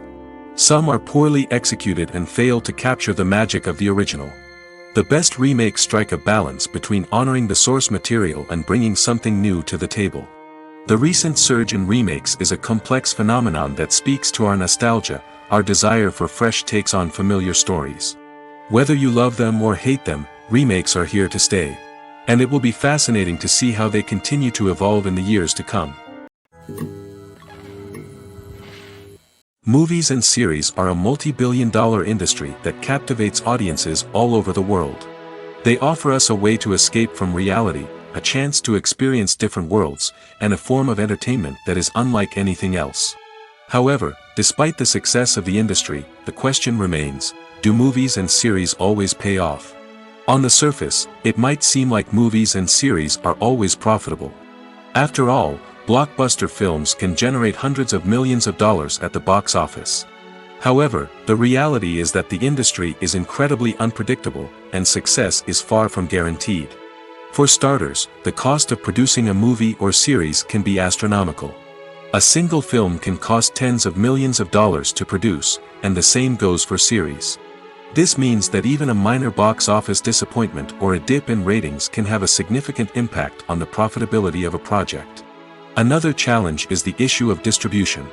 Some are poorly executed and fail to capture the magic of the original. The best remakes strike a balance between honoring the source material and bringing something new to the table. The recent surge in remakes is a complex phenomenon that speaks to our nostalgia, our desire for fresh takes on familiar stories. Whether you love them or hate them, remakes are here to stay. And it will be fascinating to see how they continue to evolve in the years to come. Movies and series are a multi-billion-dollar industry that captivates audiences all over the world. They offer us a way to escape from reality, a chance to experience different worlds, and a form of entertainment that is unlike anything else. However, despite the success of the industry, the question remains, do movies and series always pay off? On the surface, it might seem like movies and series are always profitable. After all, blockbuster films can generate hundreds of millions of dollars at the box office. However, the reality is that the industry is incredibly unpredictable, and success is far from guaranteed. For starters, the cost of producing a movie or series can be astronomical. A single film can cost tens of millions of dollars to produce, and the same goes for series. This means that even a minor box office disappointment or a dip in ratings can have a significant impact on the profitability of a project. Another challenge is the issue of distribution.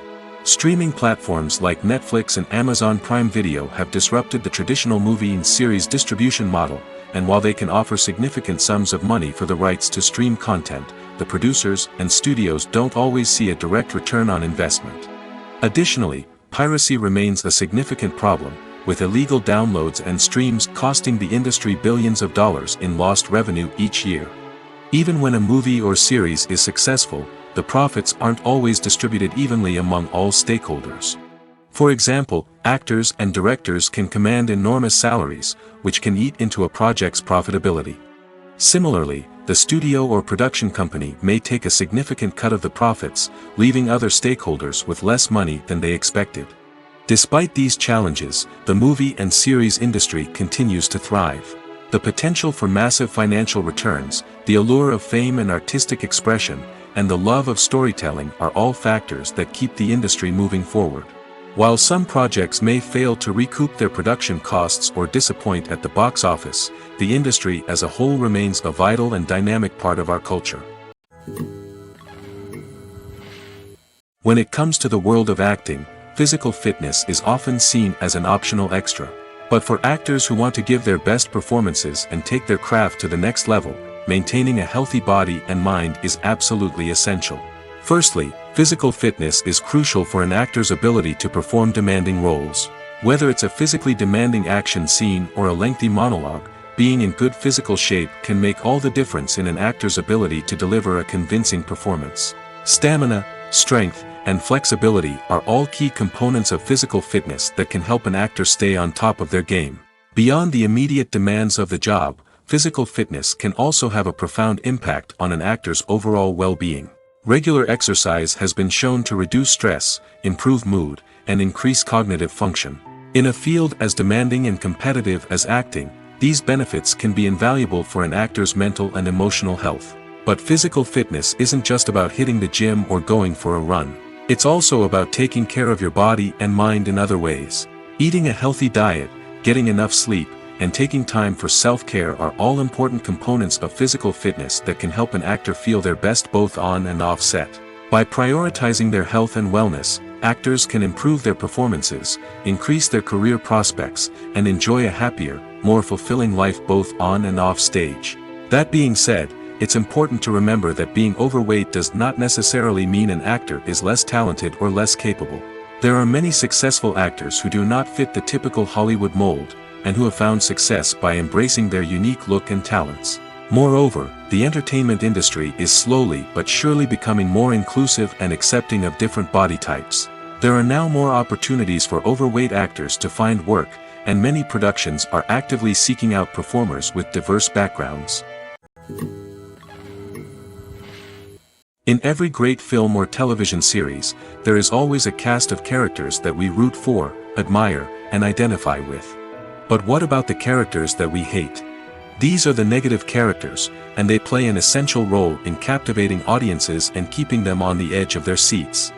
Streaming platforms like Netflix and Amazon Prime Video have disrupted the traditional movie and series distribution model, and while they can offer significant sums of money for the rights to stream content, the producers and studios don't always see a direct return on investment. Additionally, piracy remains a significant problem, with illegal downloads and streams costing the industry billions of dollars in lost revenue each year. Even when a movie or series is successful, the profits aren't always distributed evenly among all stakeholders. For example, actors and directors can command enormous salaries, which can eat into a project's profitability. Similarly, the studio or production company may take a significant cut of the profits, leaving other stakeholders with less money than they expected. Despite these challenges, the movie and series industry continues to thrive. The potential for massive financial returns, the allure of fame and artistic expression, and the love of storytelling are all factors that keep the industry moving forward. While some projects may fail to recoup their production costs or disappoint at the box office, the industry as a whole remains a vital and dynamic part of our culture. When it comes to the world of acting, physical fitness is often seen as an optional extra. But for actors who want to give their best performances and take their craft to the next level, maintaining a healthy body and mind is absolutely essential. Firstly, physical fitness is crucial for an actor's ability to perform demanding roles. Whether it's a physically demanding action scene or a lengthy monologue, being in good physical shape can make all the difference in an actor's ability to deliver a convincing performance. Stamina, strength, and flexibility are all key components of physical fitness that can help an actor stay on top of their game. Beyond the immediate demands of the job, physical fitness can also have a profound impact on an actor's overall well-being. Regular exercise has been shown to reduce stress, improve mood, and increase cognitive function. In a field as demanding and competitive as acting, these benefits can be invaluable for an actor's mental and emotional health. But physical fitness isn't just about hitting the gym or going for a run. It's also about taking care of your body and mind in other ways. Eating a healthy diet, getting enough sleep, and taking time for self-care are all important components of physical fitness that can help an actor feel their best both on and off set. By prioritizing their health and wellness, actors can improve their performances, increase their career prospects, and enjoy a happier, more fulfilling life both on and off stage. That being said, it's important to remember that being overweight does not necessarily mean an actor is less talented or less capable. There are many successful actors who do not fit the typical Hollywood mold, and who have found success by embracing their unique look and talents. Moreover, the entertainment industry is slowly but surely becoming more inclusive and accepting of different body types. There are now more opportunities for overweight actors to find work, and many productions are actively seeking out performers with diverse backgrounds. In every great film or television series, there is always a cast of characters that we root for, admire, and identify with. But what about the characters that we hate? These are the negative characters, and they play an essential role in captivating audiences and keeping them on the edge of their seats.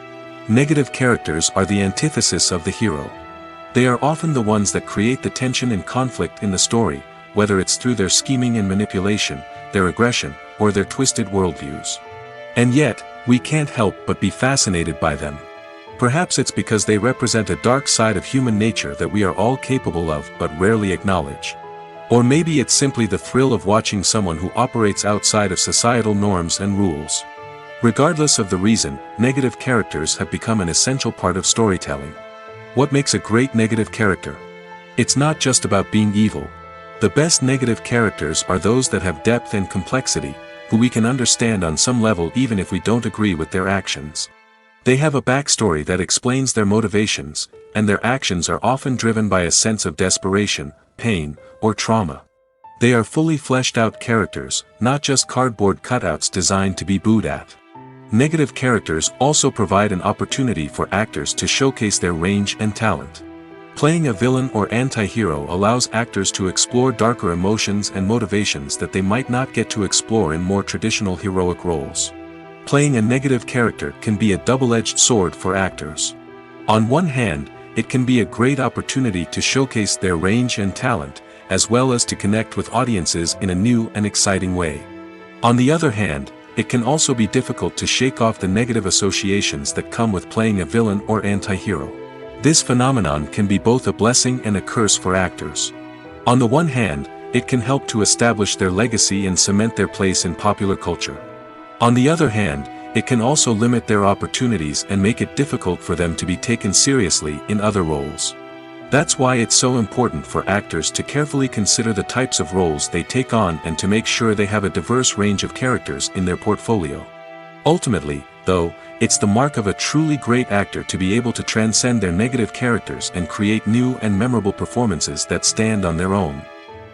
Negative characters are the antithesis of the hero. They are often the ones that create the tension and conflict in the story, whether it's through their scheming and manipulation, their aggression, or their twisted worldviews. And yet, we can't help but be fascinated by them. Perhaps it's because they represent a dark side of human nature that we are all capable of but rarely acknowledge. Or maybe it's simply the thrill of watching someone who operates outside of societal norms and rules. Regardless of the reason, negative characters have become an essential part of storytelling. What makes a great negative character? It's not just about being evil. The best negative characters are those that have depth and complexity, who we can understand on some level even if we don't agree with their actions. They have a backstory that explains their motivations, and their actions are often driven by a sense of desperation, pain, or trauma. They are fully fleshed out characters, not just cardboard cutouts designed to be booed at. Negative characters also provide an opportunity for actors to showcase their range and talent. Playing a villain or anti-hero allows actors to explore darker emotions and motivations that they might not get to explore in more traditional heroic roles. Playing a negative character can be a double-edged sword for actors. On one hand, it can be a great opportunity to showcase their range and talent, as well as to connect with audiences in a new and exciting way. On the other hand, it can also be difficult to shake off the negative associations that come with playing a villain or anti-hero. This phenomenon can be both a blessing and a curse for actors. On the one hand, it can help to establish their legacy and cement their place in popular culture. On the other hand, it can also limit their opportunities and make it difficult for them to be taken seriously in other roles. That's why it's so important for actors to carefully consider the types of roles they take on and to make sure they have a diverse range of characters in their portfolio. Ultimately, though, it's the mark of a truly great actor to be able to transcend their negative characters and create new and memorable performances that stand on their own.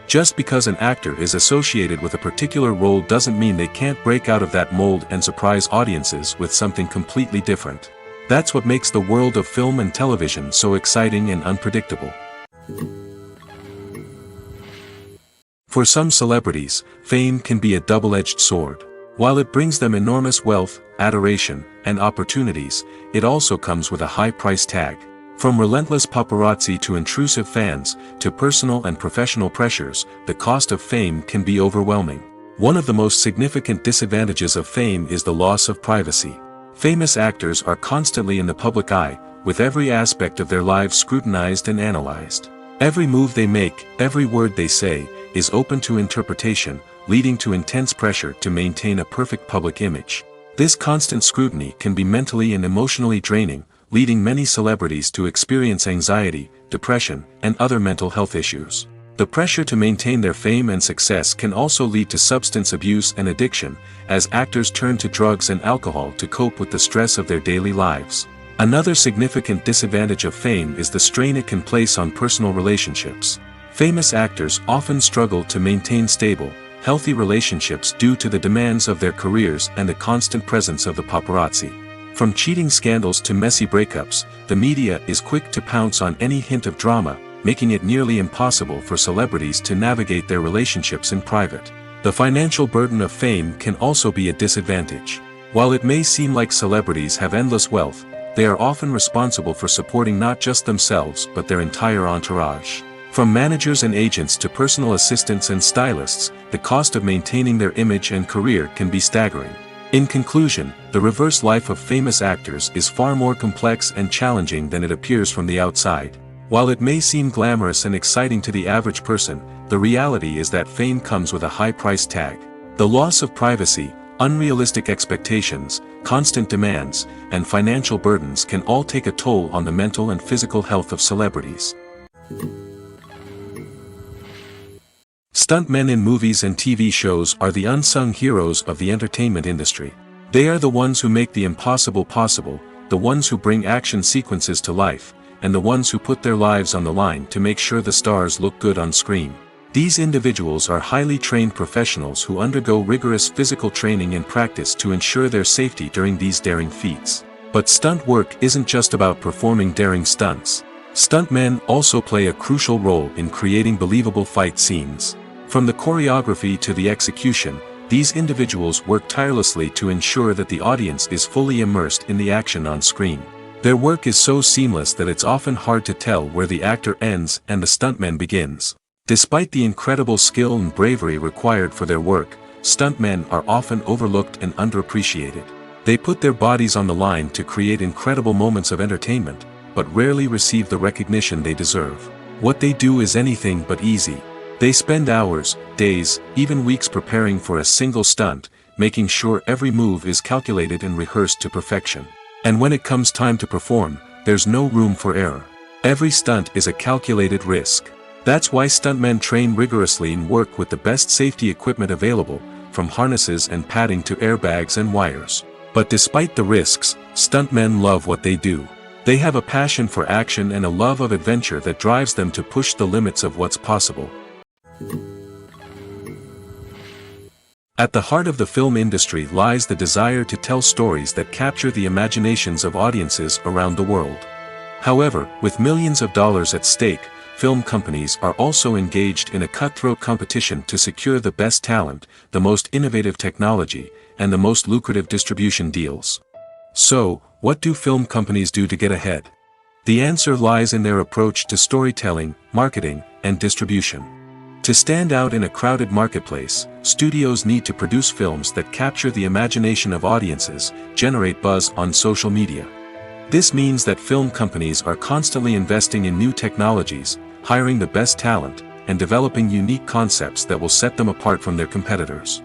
Just because an actor is associated with a particular role doesn't mean they can't break out of that mold and surprise audiences with something completely different. That's what makes the world of film and television so exciting and unpredictable. For some celebrities, fame can be a double-edged sword. While it brings them enormous wealth, adoration, and opportunities, it also comes with a high price tag. From relentless paparazzi to intrusive fans, to personal and professional pressures, the cost of fame can be overwhelming. One of the most significant disadvantages of fame is the loss of privacy. Famous actors are constantly in the public eye, with every aspect of their lives scrutinized and analyzed. Every move they make, every word they say, is open to interpretation, leading to intense pressure to maintain a perfect public image. This constant scrutiny can be mentally and emotionally draining, leading many celebrities to experience anxiety, depression, and other mental health issues. The pressure to maintain their fame and success can also lead to substance abuse and addiction, as actors turn to drugs and alcohol to cope with the stress of their daily lives. Another significant disadvantage of fame is the strain it can place on personal relationships. Famous actors often struggle to maintain stable, healthy relationships due to the demands of their careers and the constant presence of the paparazzi. From cheating scandals to messy breakups, the media is quick to pounce on any hint of drama, making it nearly impossible for celebrities to navigate their relationships in private. The financial burden of fame can also be a disadvantage. While it may seem like celebrities have endless wealth, they are often responsible for supporting not just themselves but their entire entourage. From managers and agents to personal assistants and stylists, the cost of maintaining their image and career can be staggering. In conclusion, the reverse life of famous actors is far more complex and challenging than it appears from the outside. While it may seem glamorous and exciting to the average person, the reality is that fame comes with a high price tag. The loss of privacy, unrealistic expectations, constant demands, and financial burdens can all take a toll on the mental and physical health of celebrities. Stuntmen in movies and TV shows are the unsung heroes of the entertainment industry. They are the ones who make the impossible possible, the ones who bring action sequences to life, and the ones who put their lives on the line to make sure the stars look good on screen. These individuals are highly trained professionals who undergo rigorous physical training and practice to ensure their safety during these daring feats. But stunt work isn't just about performing daring stunts. Stuntmen also play a crucial role in creating believable fight scenes. From the choreography to the execution, these individuals work tirelessly to ensure that the audience is fully immersed in the action on screen. Their work is so seamless that it's often hard to tell where the actor ends and the stuntman begins. Despite the incredible skill and bravery required for their work, stuntmen are often overlooked and underappreciated. They put their bodies on the line to create incredible moments of entertainment, but rarely receive the recognition they deserve. What they do is anything but easy. They spend hours, days, even weeks preparing for a single stunt, making sure every move is calculated and rehearsed to perfection. And when it comes time to perform, there's no room for error. Every stunt is a calculated risk. That's why stuntmen train rigorously and work with the best safety equipment available, from harnesses and padding to airbags and wires. But despite the risks, stuntmen love what they do. They have a passion for action and a love of adventure that drives them to push the limits of what's possible. At the heart of the film industry lies the desire to tell stories that capture the imaginations of audiences around the world. However, with millions of dollars at stake, film companies are also engaged in a cutthroat competition to secure the best talent, the most innovative technology, and the most lucrative distribution deals. So, what do film companies do to get ahead? The answer lies in their approach to storytelling, marketing, and distribution. To stand out in a crowded marketplace, studios need to produce films that capture the imagination of audiences, generate buzz on social media. This means that film companies are constantly investing in new technologies, hiring the best talent, and developing unique concepts that will set them apart from their competitors.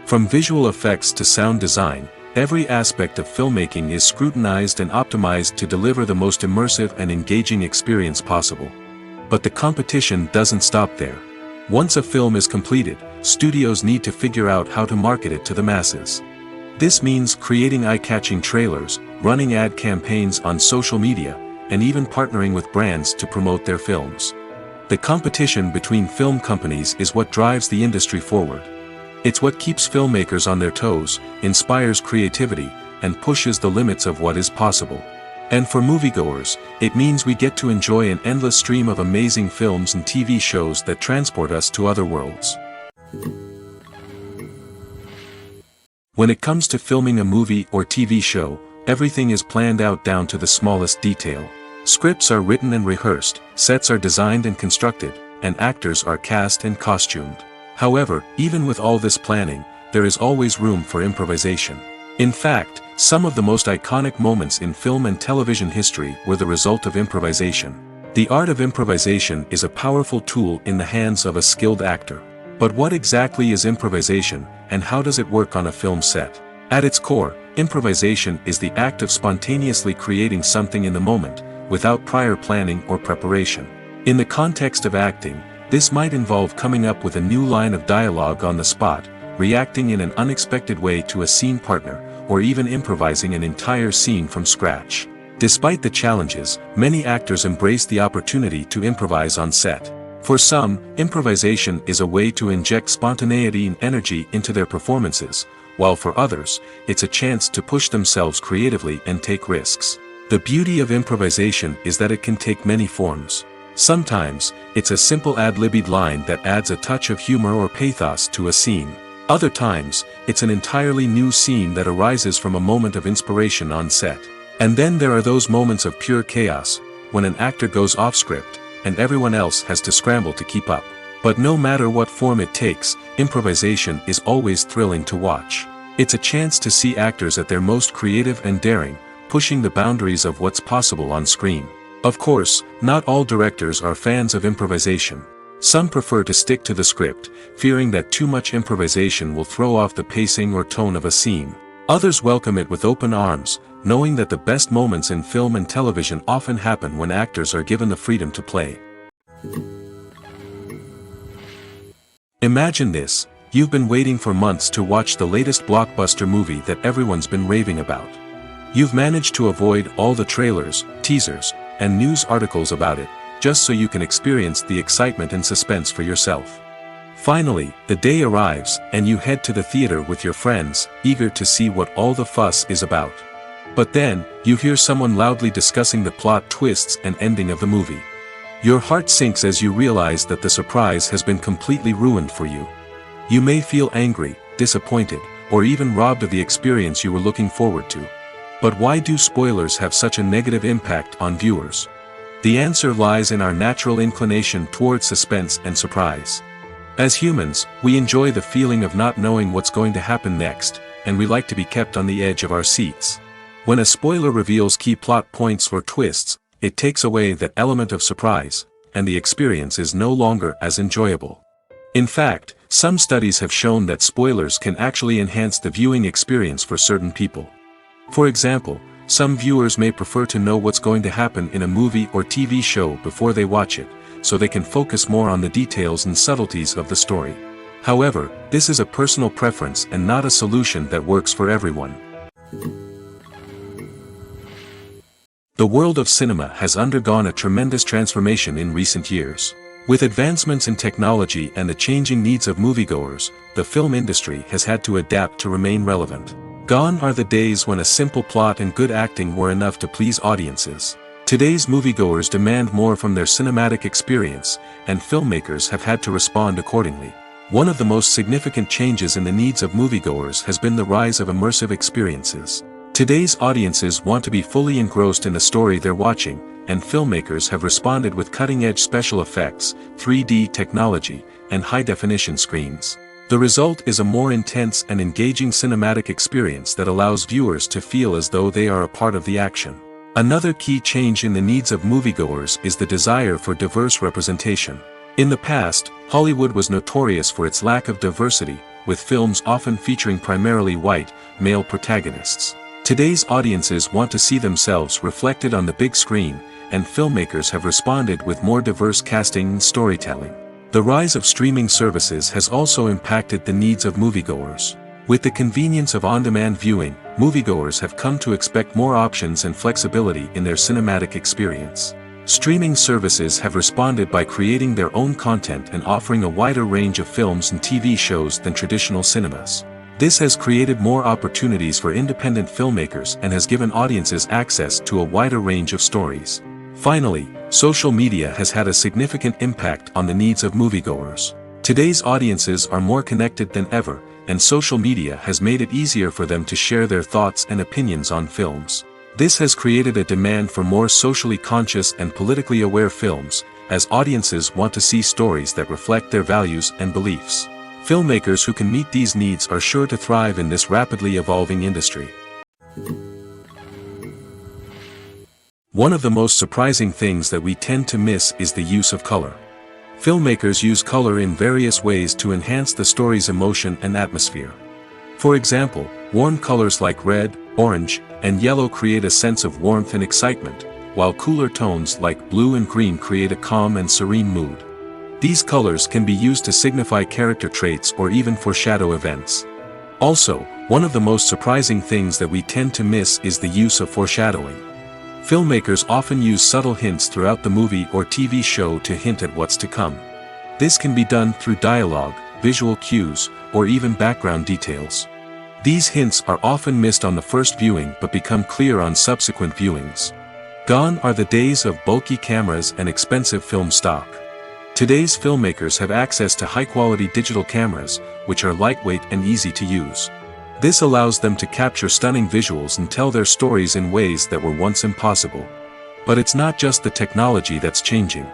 From visual effects to sound design, every aspect of filmmaking is scrutinized and optimized to deliver the most immersive and engaging experience possible. But the competition doesn't stop there. Once a film is completed, studios need to figure out how to market it to the masses. This means creating eye-catching trailers, running ad campaigns on social media, and even partnering with brands to promote their films. The competition between film companies is what drives the industry forward. It's what keeps filmmakers on their toes, inspires creativity, and pushes the limits of what is possible. And for moviegoers, it means we get to enjoy an endless stream of amazing films and TV shows that transport us to other worlds. When it comes to filming a movie or TV show, everything is planned out down to the smallest detail. Scripts are written and rehearsed, sets are designed and constructed, and actors are cast and costumed. However, even with all this planning, there is always room for improvisation. In fact, some of the most iconic moments in film and television history were the result of improvisation. The art of improvisation is a powerful tool in the hands of a skilled actor. But what exactly is improvisation, and how does it work on a film set? At its core, improvisation is the act of spontaneously creating something in the moment, without prior planning or preparation. In the context of acting, this might involve coming up with a new line of dialogue on the spot, reacting in an unexpected way to a scene partner, or even improvising an entire scene from scratch. Despite the challenges, many actors embrace the opportunity to improvise on set. For some, improvisation is a way to inject spontaneity and energy into their performances, while for others, it's a chance to push themselves creatively and take risks. The beauty of improvisation is that it can take many forms. Sometimes, it's a simple ad-libbed line that adds a touch of humor or pathos to a scene. Other times, it's an entirely new scene that arises from a moment of inspiration on set. And then there are those moments of pure chaos, when an actor goes off script, and everyone else has to scramble to keep up. But no matter what form it takes, improvisation is always thrilling to watch. It's a chance to see actors at their most creative and daring, pushing the boundaries of what's possible on screen. Of course, not all directors are fans of improvisation. Some prefer to stick to the script, fearing that too much improvisation will throw off the pacing or tone of a scene. Others welcome it with open arms, knowing that the best moments in film and television often happen when actors are given the freedom to play. Imagine this: you've been waiting for months to watch the latest blockbuster movie that everyone's been raving about. You've managed to avoid all the trailers, teasers, and news articles about it, just so you can experience the excitement and suspense for yourself. Finally, the day arrives, and you head to the theater with your friends, eager to see what all the fuss is about. But then, you hear someone loudly discussing the plot twists and ending of the movie. Your heart sinks as you realize that the surprise has been completely ruined for you. You may feel angry, disappointed, or even robbed of the experience you were looking forward to. But why do spoilers have such a negative impact on viewers? The answer lies in our natural inclination towards suspense and surprise. As humans, we enjoy the feeling of not knowing what's going to happen next, and we like to be kept on the edge of our seats. When a spoiler reveals key plot points or twists, it takes away that element of surprise, and the experience is no longer as enjoyable. In fact, some studies have shown that spoilers can actually enhance the viewing experience for certain people. For example, some viewers may prefer to know what's going to happen in a movie or TV show before they watch it, so they can focus more on the details and subtleties of the story. However, this is a personal preference and not a solution that works for everyone. The world of cinema has undergone a tremendous transformation in recent years. With advancements in technology and the changing needs of moviegoers, the film industry has had to adapt to remain relevant. Gone are the days when a simple plot and good acting were enough to please audiences. Today's moviegoers demand more from their cinematic experience, and filmmakers have had to respond accordingly. One of the most significant changes in the needs of moviegoers has been the rise of immersive experiences. Today's audiences want to be fully engrossed in the story they're watching, and filmmakers have responded with cutting-edge special effects, 3D technology, and high-definition screens. The result is a more intense and engaging cinematic experience that allows viewers to feel as though they are a part of the action. Another key change in the needs of moviegoers is the desire for diverse representation. In the past, Hollywood was notorious for its lack of diversity, with films often featuring primarily white, male protagonists. Today's audiences want to see themselves reflected on the big screen, and filmmakers have responded with more diverse casting and storytelling. The rise of streaming services has also impacted the needs of moviegoers. With the convenience of on-demand viewing, moviegoers have come to expect more options and flexibility in their cinematic experience. Streaming services have responded by creating their own content and offering a wider range of films and TV shows than traditional cinemas. This has created more opportunities for independent filmmakers and has given audiences access to a wider range of stories. Finally, social media has had a significant impact on the needs of moviegoers. Today's audiences are more connected than ever, and social media has made it easier for them to share their thoughts and opinions on films. This has created a demand for more socially conscious and politically aware films, as audiences want to see stories that reflect their values and beliefs. Filmmakers who can meet these needs are sure to thrive in this rapidly evolving industry. One of the most surprising things that we tend to miss is the use of color. Filmmakers use color in various ways to enhance the story's emotion and atmosphere. For example, warm colors like red, orange, and yellow create a sense of warmth and excitement, while cooler tones like blue and green create a calm and serene mood. These colors can be used to signify character traits or even foreshadow events. Also, one of the most surprising things that we tend to miss is the use of foreshadowing. Filmmakers often use subtle hints throughout the movie or TV show to hint at what's to come. This can be done through dialogue, visual cues, or even background details. These hints are often missed on the first viewing but become clear on subsequent viewings. Gone are the days of bulky cameras and expensive film stock. Today's filmmakers have access to high-quality digital cameras, which are lightweight and easy to use. This allows them to capture stunning visuals and tell their stories in ways that were once impossible. But it's not just the technology that's changing.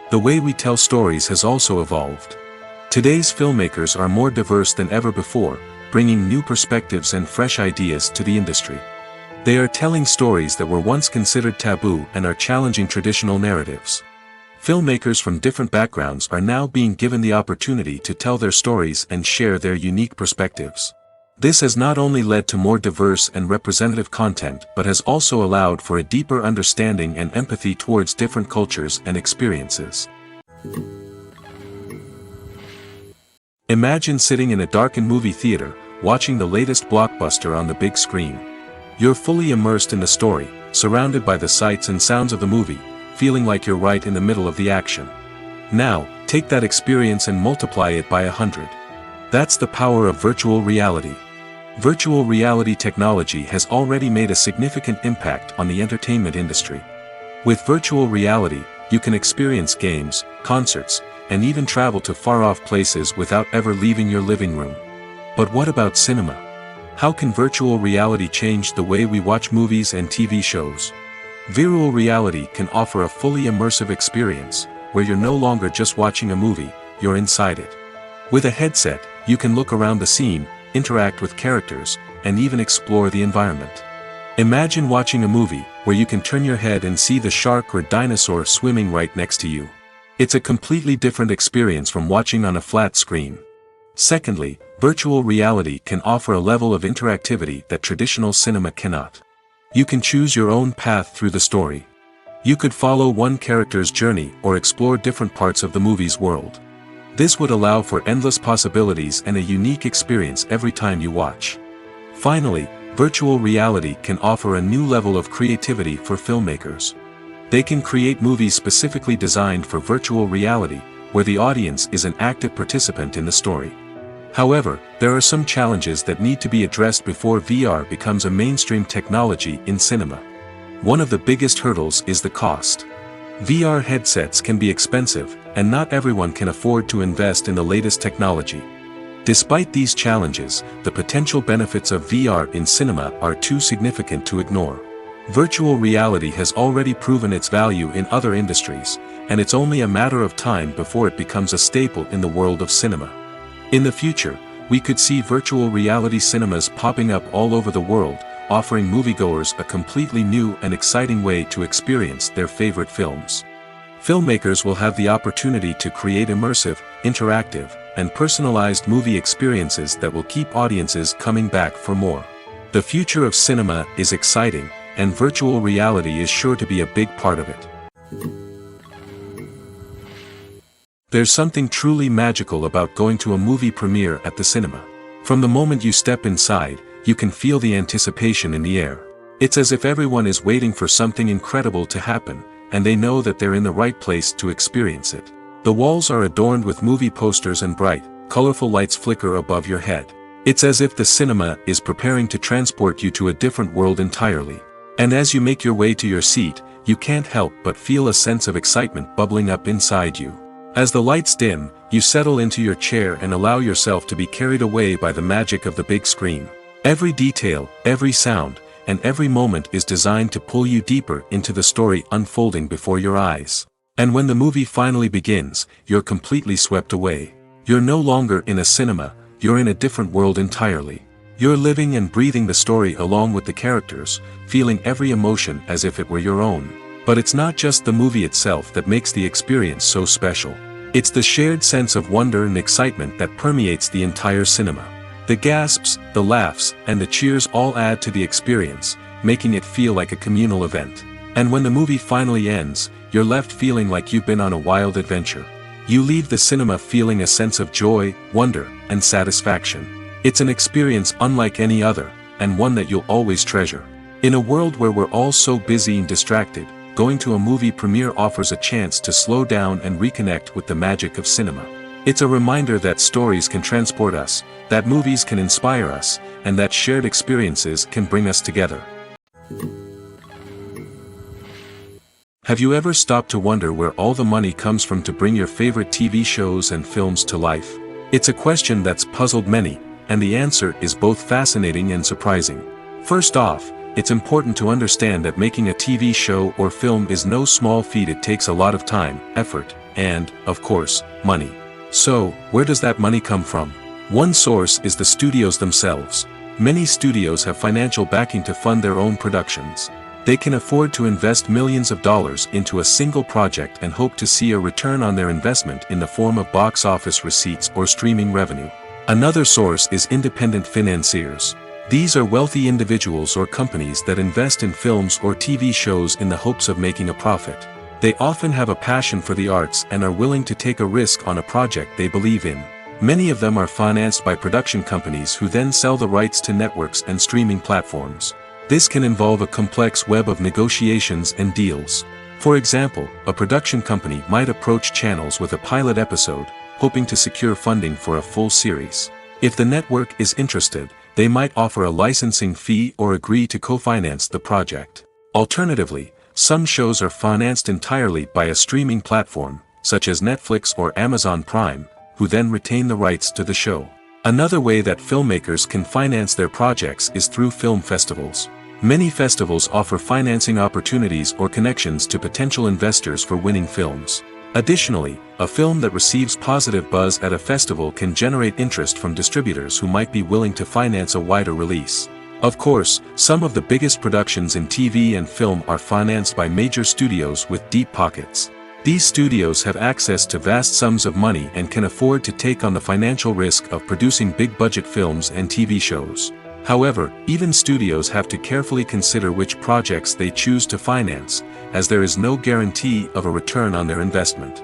The way we tell stories has also evolved. Today's filmmakers are more diverse than ever before, bringing new perspectives and fresh ideas to the industry. They are telling stories that were once considered taboo and are challenging traditional narratives. Filmmakers from different backgrounds are now being given the opportunity to tell their stories and share their unique perspectives. This has not only led to more diverse and representative content but has also allowed for a deeper understanding and empathy towards different cultures and experiences. Imagine sitting in a darkened movie theater, watching the latest blockbuster on the big screen. You're fully immersed in the story, surrounded by the sights and sounds of the movie, feeling like you're right in the middle of the action. Now, take that experience and multiply it by 100. That's the power of virtual reality. Virtual reality technology has already made a significant impact on the entertainment industry. With virtual reality, you can experience games, concerts, and even travel to far-off places without ever leaving your living room. But what about cinema? How can virtual reality change the way we watch movies and TV shows? Virtual reality can offer a fully immersive experience, where you're no longer just watching a movie, you're inside it. With a headset, you can look around the scene, interact with characters, and even explore the environment. Imagine watching a movie, where you can turn your head and see the shark or dinosaur swimming right next to you. It's a completely different experience from watching on a flat screen. Secondly, virtual reality can offer a level of interactivity that traditional cinema cannot. You can choose your own path through the story. You could follow one character's journey or explore different parts of the movie's world. This would allow for endless possibilities and a unique experience every time you watch. Finally, virtual reality can offer a new level of creativity for filmmakers. They can create movies specifically designed for virtual reality, where the audience is an active participant in the story. However, there are some challenges that need to be addressed before VR becomes a mainstream technology in cinema. One of the biggest hurdles is the cost. VR headsets can be expensive, and not everyone can afford to invest in the latest technology. Despite these challenges, the potential benefits of VR in cinema are too significant to ignore. Virtual reality has already proven its value in other industries, and it's only a matter of time before it becomes a staple in the world of cinema. In the future, we could see virtual reality cinemas popping up all over the world, offering moviegoers a completely new and exciting way to experience their favorite films. Filmmakers will have the opportunity to create immersive, interactive, and personalized movie experiences that will keep audiences coming back for more. The future of cinema is exciting, and virtual reality is sure to be a big part of it. There's something truly magical about going to a movie premiere at the cinema. From the moment you step inside, you can feel the anticipation in the air. It's as if everyone is waiting for something incredible to happen, and they know that they're in the right place to experience it. The walls are adorned with movie posters and bright, colorful lights flicker above your head. It's as if the cinema is preparing to transport you to a different world entirely. And as you make your way to your seat, you can't help but feel a sense of excitement bubbling up inside you. As the lights dim, you settle into your chair and allow yourself to be carried away by the magic of the big screen. Every detail, every sound, and every moment is designed to pull you deeper into the story unfolding before your eyes. And when the movie finally begins, you're completely swept away. You're no longer in a cinema, you're in a different world entirely. You're living and breathing the story along with the characters, feeling every emotion as if it were your own. But it's not just the movie itself that makes the experience so special. It's the shared sense of wonder and excitement that permeates the entire cinema. The gasps, the laughs, and the cheers all add to the experience, making it feel like a communal event. And when the movie finally ends, you're left feeling like you've been on a wild adventure. You leave the cinema feeling a sense of joy, wonder, and satisfaction. It's an experience unlike any other, and one that you'll always treasure. In a world where we're all so busy and distracted, going to a movie premiere offers a chance to slow down and reconnect with the magic of cinema. It's a reminder that stories can transport us, that movies can inspire us, and that shared experiences can bring us together. Have you ever stopped to wonder where all the money comes from to bring your favorite TV shows and films to life? It's a question that's puzzled many, and the answer is both fascinating and surprising. First off, it's important to understand that making a TV show or film is no small feat. It takes a lot of time, effort, and, of course, money. So, where does that money come from? One source is the studios themselves. Many studios have financial backing to fund their own productions. They can afford to invest millions of dollars into a single project and hope to see a return on their investment in the form of box office receipts or streaming revenue. Another source is independent financiers. These are wealthy individuals or companies that invest in films or TV shows in the hopes of making a profit. They often have a passion for the arts and are willing to take a risk on a project they believe in. Many of them are financed by production companies who then sell the rights to networks and streaming platforms. This can involve a complex web of negotiations and deals. For example, a production company might approach channels with a pilot episode, hoping to secure funding for a full series. If the network is interested, they might offer a licensing fee or agree to co-finance the project. Alternatively, some shows are financed entirely by a streaming platform, such as Netflix or Amazon Prime, who then retain the rights to the show. Another way that filmmakers can finance their projects is through film festivals. Many festivals offer financing opportunities or connections to potential investors for winning films. Additionally, a film that receives positive buzz at a festival can generate interest from distributors who might be willing to finance a wider release. Of course, some of the biggest productions in TV and film are financed by major studios with deep pockets. These studios have access to vast sums of money and can afford to take on the financial risk of producing big-budget films and TV shows. However, even studios have to carefully consider which projects they choose to finance, as there is no guarantee of a return on their investment.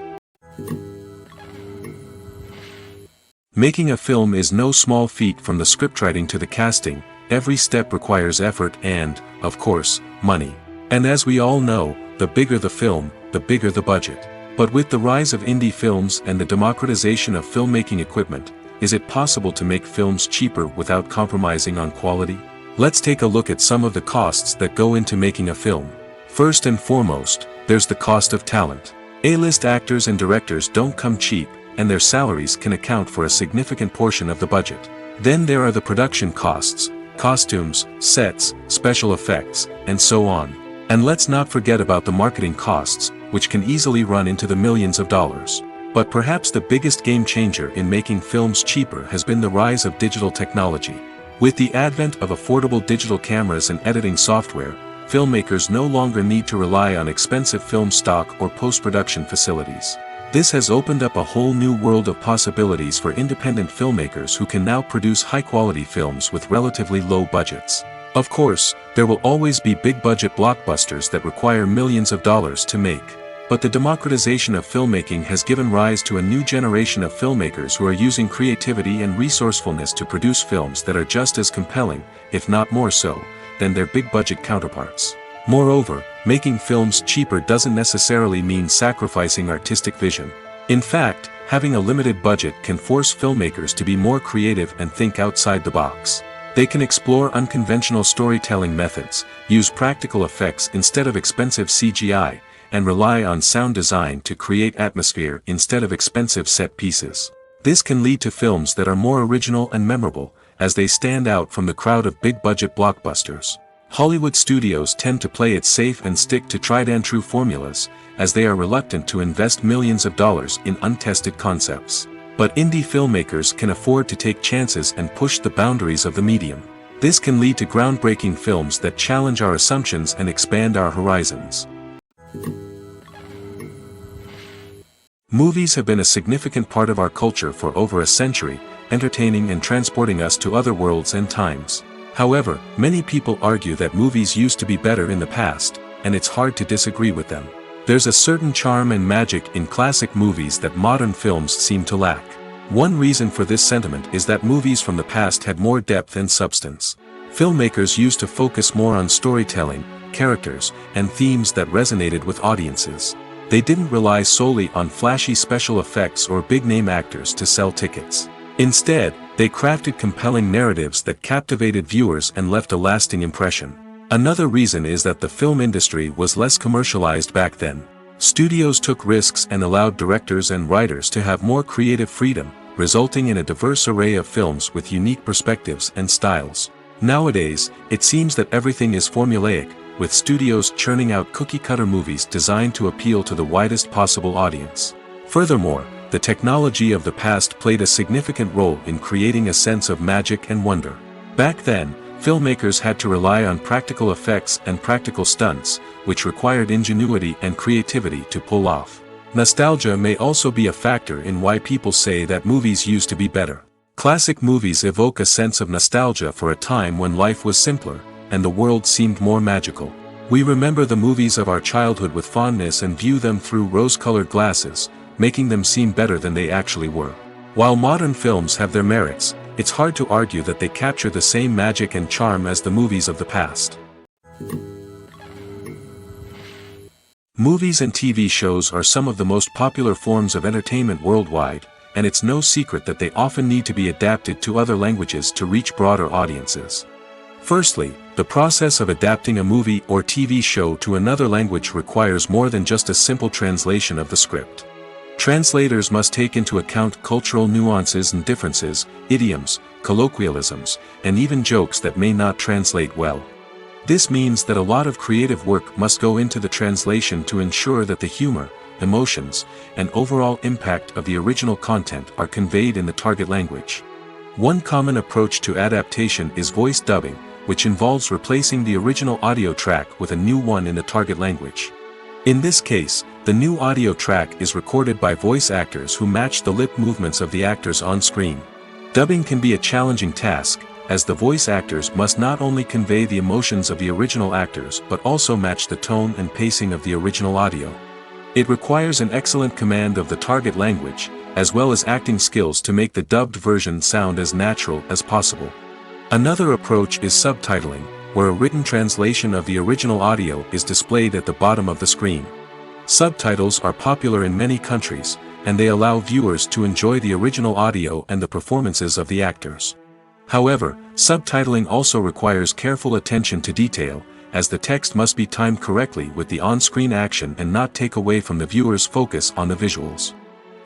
Making a film is no small feat. From the scriptwriting to the casting, every step requires effort and, of course, money. And as we all know, the bigger the film, the bigger the budget. But with the rise of indie films and the democratization of filmmaking equipment, is it possible to make films cheaper without compromising on quality? Let's take a look at some of the costs that go into making a film. First and foremost, there's the cost of talent. A-list actors and directors don't come cheap, and their salaries can account for a significant portion of the budget. Then there are the production costs, costumes, sets, special effects, and so on. And let's not forget about the marketing costs, which can easily run into the millions of dollars. But perhaps the biggest game changer in making films cheaper has been the rise of digital technology. With the advent of affordable digital cameras and editing software, filmmakers no longer need to rely on expensive film stock or post-production facilities. This has opened up a whole new world of possibilities for independent filmmakers who can now produce high-quality films with relatively low budgets. Of course, there will always be big-budget blockbusters that require millions of dollars to make. But the democratization of filmmaking has given rise to a new generation of filmmakers who are using creativity and resourcefulness to produce films that are just as compelling, if not more so, than their big-budget counterparts. Moreover, making films cheaper doesn't necessarily mean sacrificing artistic vision. In fact, having a limited budget can force filmmakers to be more creative and think outside the box. They can explore unconventional storytelling methods, use practical effects instead of expensive CGI, and rely on sound design to create atmosphere instead of expensive set pieces. This can lead to films that are more original and memorable, as they stand out from the crowd of big-budget blockbusters. Hollywood studios tend to play it safe and stick to tried-and-true formulas, as they are reluctant to invest millions of dollars in untested concepts. But indie filmmakers can afford to take chances and push the boundaries of the medium. This can lead to groundbreaking films that challenge our assumptions and expand our horizons. Movies have been a significant part of our culture for over a century, entertaining and transporting us to other worlds and times. However, many people argue that movies used to be better in the past, and it's hard to disagree with them. There's a certain charm and magic in classic movies that modern films seem to lack. One reason for this sentiment is that movies from the past had more depth and substance. Filmmakers used to focus more on storytelling, characters, and themes that resonated with audiences. They didn't rely solely on flashy special effects or big-name actors to sell tickets. Instead, they crafted compelling narratives that captivated viewers and left a lasting impression. Another reason is that the film industry was less commercialized back then. Studios took risks and allowed directors and writers to have more creative freedom, resulting in a diverse array of films with unique perspectives and styles. Nowadays, it seems that everything is formulaic, with studios churning out cookie-cutter movies designed to appeal to the widest possible audience. Furthermore, the technology of the past played a significant role in creating a sense of magic and wonder. Back then, filmmakers had to rely on practical effects and practical stunts, which required ingenuity and creativity to pull off. Nostalgia may also be a factor in why people say that movies used to be better. Classic movies evoke a sense of nostalgia for a time when life was simpler, and the world seemed more magical. We remember the movies of our childhood with fondness and view them through rose-colored glasses, making them seem better than they actually were. While modern films have their merits, it's hard to argue that they capture the same magic and charm as the movies of the past. Movies and TV shows are some of the most popular forms of entertainment worldwide, and it's no secret that they often need to be adapted to other languages to reach broader audiences. Firstly, the process of adapting a movie or TV show to another language requires more than just a simple translation of the script. Translators must take into account cultural nuances and differences, idioms, colloquialisms, and even jokes that may not translate well. This means that a lot of creative work must go into the translation to ensure that the humor, emotions, and overall impact of the original content are conveyed in the target language. One common approach to adaptation is voice dubbing, which involves replacing the original audio track with a new one in the target language. In this case, the new audio track is recorded by voice actors who match the lip movements of the actors on screen. Dubbing can be a challenging task, as the voice actors must not only convey the emotions of the original actors but also match the tone and pacing of the original audio. It requires an excellent command of the target language, as well as acting skills to make the dubbed version sound as natural as possible. Another approach is subtitling, where a written translation of the original audio is displayed at the bottom of the screen. Subtitles are popular in many countries, and they allow viewers to enjoy the original audio and the performances of the actors. However, subtitling also requires careful attention to detail, as the text must be timed correctly with the on-screen action and not take away from the viewer's focus on the visuals.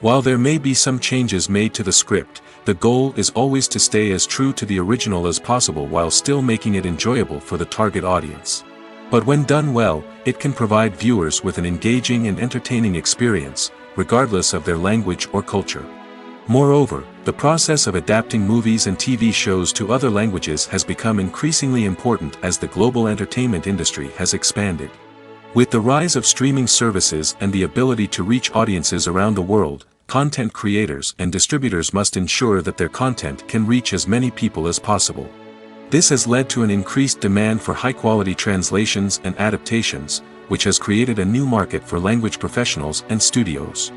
While there may be some changes made to the script, the goal is always to stay as true to the original as possible while still making it enjoyable for the target audience. But when done well, it can provide viewers with an engaging and entertaining experience, regardless of their language or culture. Moreover, the process of adapting movies and TV shows to other languages has become increasingly important as the global entertainment industry has expanded. With the rise of streaming services and the ability to reach audiences around the world, content creators and distributors must ensure that their content can reach as many people as possible. This has led to an increased demand for high-quality translations and adaptations, which has created a new market for language professionals and studios.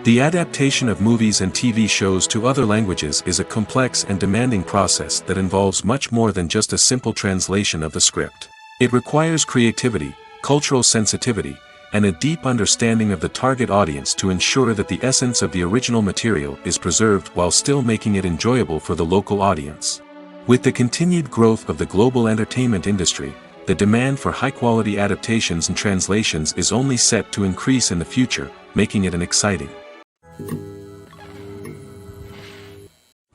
The adaptation of movies and TV shows to other languages is a complex and demanding process that involves much more than just a simple translation of the script. It requires creativity, cultural sensitivity, and a deep understanding of the target audience to ensure that the essence of the original material is preserved while still making it enjoyable for the local audience. With the continued growth of the global entertainment industry, the demand for high-quality adaptations and translations is only set to increase in the future, making it an exciting.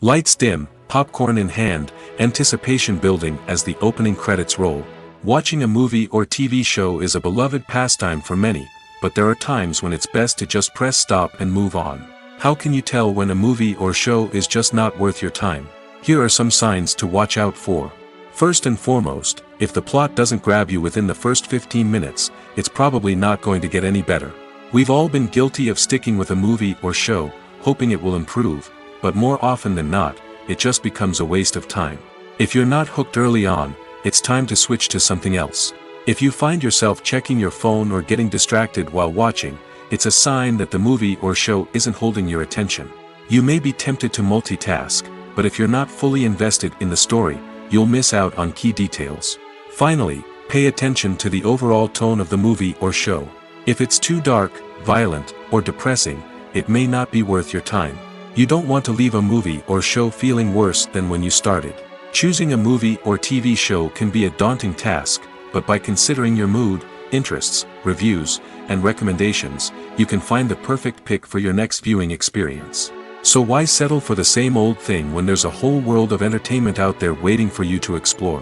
Lights dim, popcorn in hand, anticipation building as the opening credits roll. Watching a movie or TV show is a beloved pastime for many, but there are times when it's best to just press stop and move on. How can you tell when a movie or show is just not worth your time? Here are some signs to watch out for. First and foremost, if the plot doesn't grab you within the first 15 minutes, it's probably not going to get any better. We've all been guilty of sticking with a movie or show, hoping it will improve, but more often than not, it just becomes a waste of time. If you're not hooked early on, it's time to switch to something else. If you find yourself checking your phone or getting distracted while watching, it's a sign that the movie or show isn't holding your attention. You may be tempted to multitask, but if you're not fully invested in the story, you'll miss out on key details. Finally, pay attention to the overall tone of the movie or show. If it's too dark, violent, or depressing, it may not be worth your time. You don't want to leave a movie or show feeling worse than when you started. Choosing a movie or TV show can be a daunting task, but by considering your mood, interests, reviews, and recommendations, you can find the perfect pick for your next viewing experience. So why settle for the same old thing when there's a whole world of entertainment out there waiting for you to explore?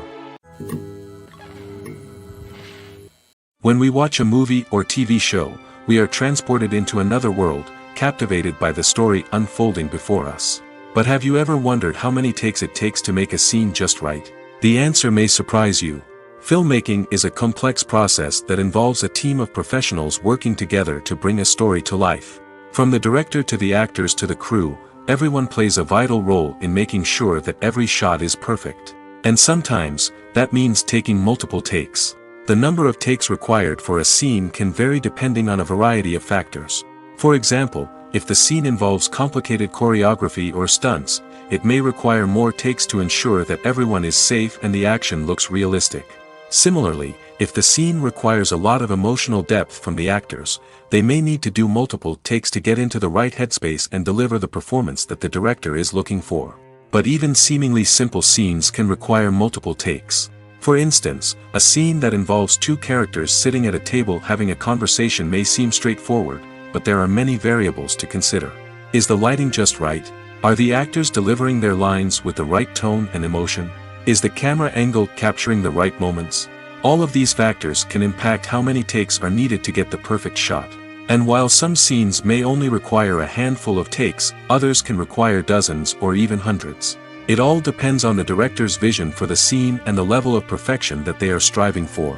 When we watch a movie or TV show, we are transported into another world, captivated by the story unfolding before us. But have you ever wondered how many takes it takes to make a scene just right? The answer may surprise you. Filmmaking is a complex process that involves a team of professionals working together to bring a story to life. From the director to the actors to the crew, everyone plays a vital role in making sure that every shot is perfect. And sometimes, that means taking multiple takes. The number of takes required for a scene can vary depending on a variety of factors. For example, if the scene involves complicated choreography or stunts, it may require more takes to ensure that everyone is safe and the action looks realistic. Similarly, if the scene requires a lot of emotional depth from the actors, they may need to do multiple takes to get into the right headspace and deliver the performance that the director is looking for. But even seemingly simple scenes can require multiple takes. For instance, a scene that involves two characters sitting at a table having a conversation may seem straightforward, but there are many variables to consider. Is the lighting just right? Are the actors delivering their lines with the right tone and emotion? Is the camera angle capturing the right moments? All of these factors can impact how many takes are needed to get the perfect shot. And while some scenes may only require a handful of takes, others can require dozens or even hundreds. It all depends on the director's vision for the scene and the level of perfection that they are striving for.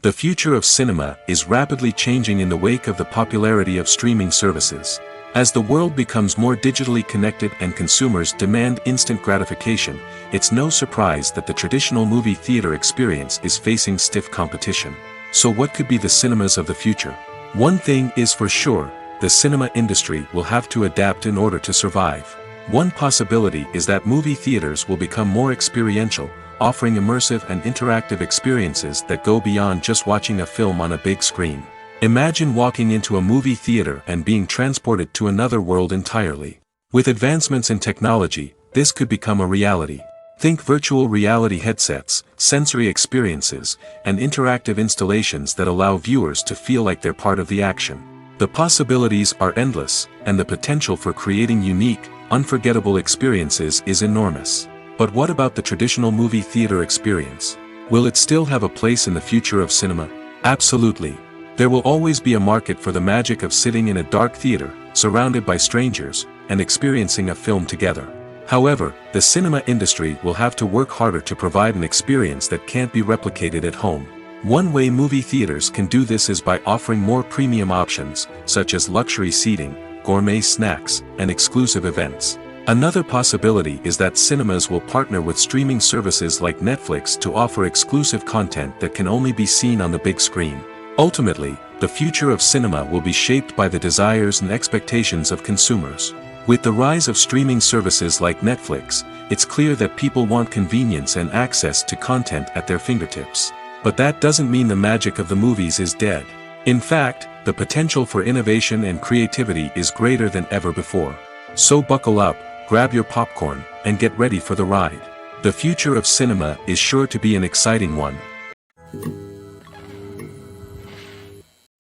The future of cinema is rapidly changing in the wake of the popularity of streaming services. As the world becomes more digitally connected and consumers demand instant gratification, it's no surprise that the traditional movie theater experience is facing stiff competition. So what could be the cinemas of the future? One thing is for sure, the cinema industry will have to adapt in order to survive. One possibility is that movie theaters will become more experiential, offering immersive and interactive experiences that go beyond just watching a film on a big screen. Imagine walking into a movie theater and being transported to another world entirely. With advancements in technology, this could become a reality. Think virtual reality headsets, sensory experiences, and interactive installations that allow viewers to feel like they're part of the action. The possibilities are endless, and the potential for creating unique, unforgettable experiences is enormous. But what about the traditional movie theater experience? Will it still have a place in the future of cinema? Absolutely. There will always be a market for the magic of sitting in a dark theater, surrounded by strangers, and experiencing a film together. However, the cinema industry will have to work harder to provide an experience that can't be replicated at home. One way movie theaters can do this is by offering more premium options, such as luxury seating, gourmet snacks, and exclusive events. Another possibility is that cinemas will partner with streaming services like Netflix to offer exclusive content that can only be seen on the big screen. Ultimately, the future of cinema will be shaped by the desires and expectations of consumers. With the rise of streaming services like Netflix, it's clear that people want convenience and access to content at their fingertips. But that doesn't mean the magic of the movies is dead. In fact, the potential for innovation and creativity is greater than ever before. So buckle up, grab your popcorn, and get ready for the ride. The future of cinema is sure to be an exciting one.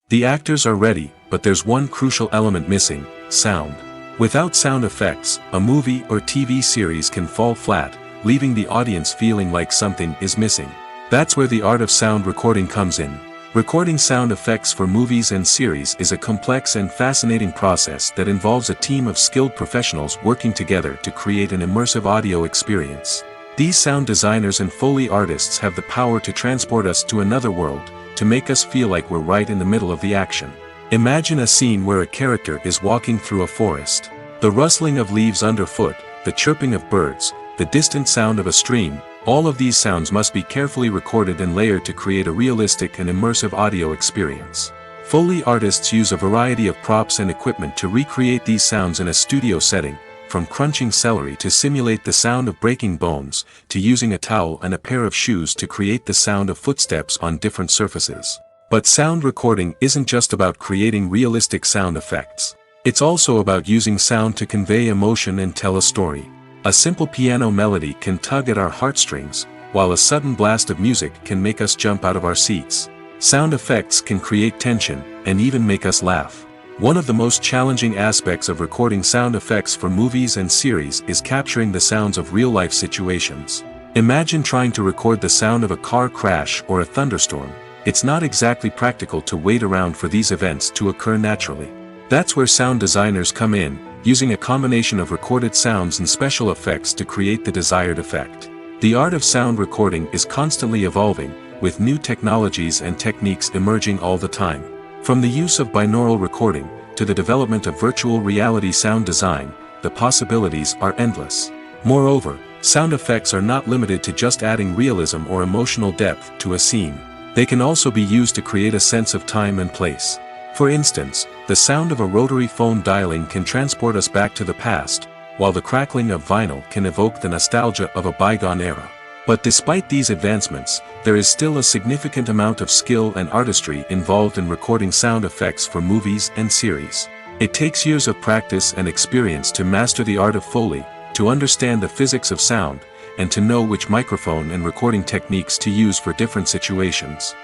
The actors are ready, but there's one crucial element missing: sound. Without sound effects, a movie or TV series can fall flat, leaving the audience feeling like something is missing. That's where the art of sound recording comes in. Recording sound effects for movies and series is a complex and fascinating process that involves a team of skilled professionals working together to create an immersive audio experience. These sound designers and Foley artists have the power to transport us to another world, to make us feel like we're right in the middle of the action. Imagine a scene where a character is walking through a forest. The rustling of leaves underfoot, the chirping of birds, the distant sound of a stream, all of these sounds must be carefully recorded and layered to create a realistic and immersive audio experience. Foley artists use a variety of props and equipment to recreate these sounds in a studio setting, from crunching celery to simulate the sound of breaking bones, to using a towel and a pair of shoes to create the sound of footsteps on different surfaces. But sound recording isn't just about creating realistic sound effects. It's also about using sound to convey emotion and tell a story. A simple piano melody can tug at our heartstrings, while a sudden blast of music can make us jump out of our seats. Sound effects can create tension, and even make us laugh. One of the most challenging aspects of recording sound effects for movies and series is capturing the sounds of real-life situations. Imagine trying to record the sound of a car crash or a thunderstorm. It's not exactly practical to wait around for these events to occur naturally. That's where sound designers come in, using a combination of recorded sounds and special effects to create the desired effect. The art of sound recording is constantly evolving, with new technologies and techniques emerging all the time. From the use of binaural recording, to the development of virtual reality sound design, the possibilities are endless. Moreover, sound effects are not limited to just adding realism or emotional depth to a scene. They can also be used to create a sense of time and place. For instance, the sound of a rotary phone dialing can transport us back to the past, while the crackling of vinyl can evoke the nostalgia of a bygone era. But despite these advancements, there is still a significant amount of skill and artistry involved in recording sound effects for movies and series. It takes years of practice and experience to master the art of Foley, to understand the physics of sound, and to know which microphone and recording techniques to use for different situations.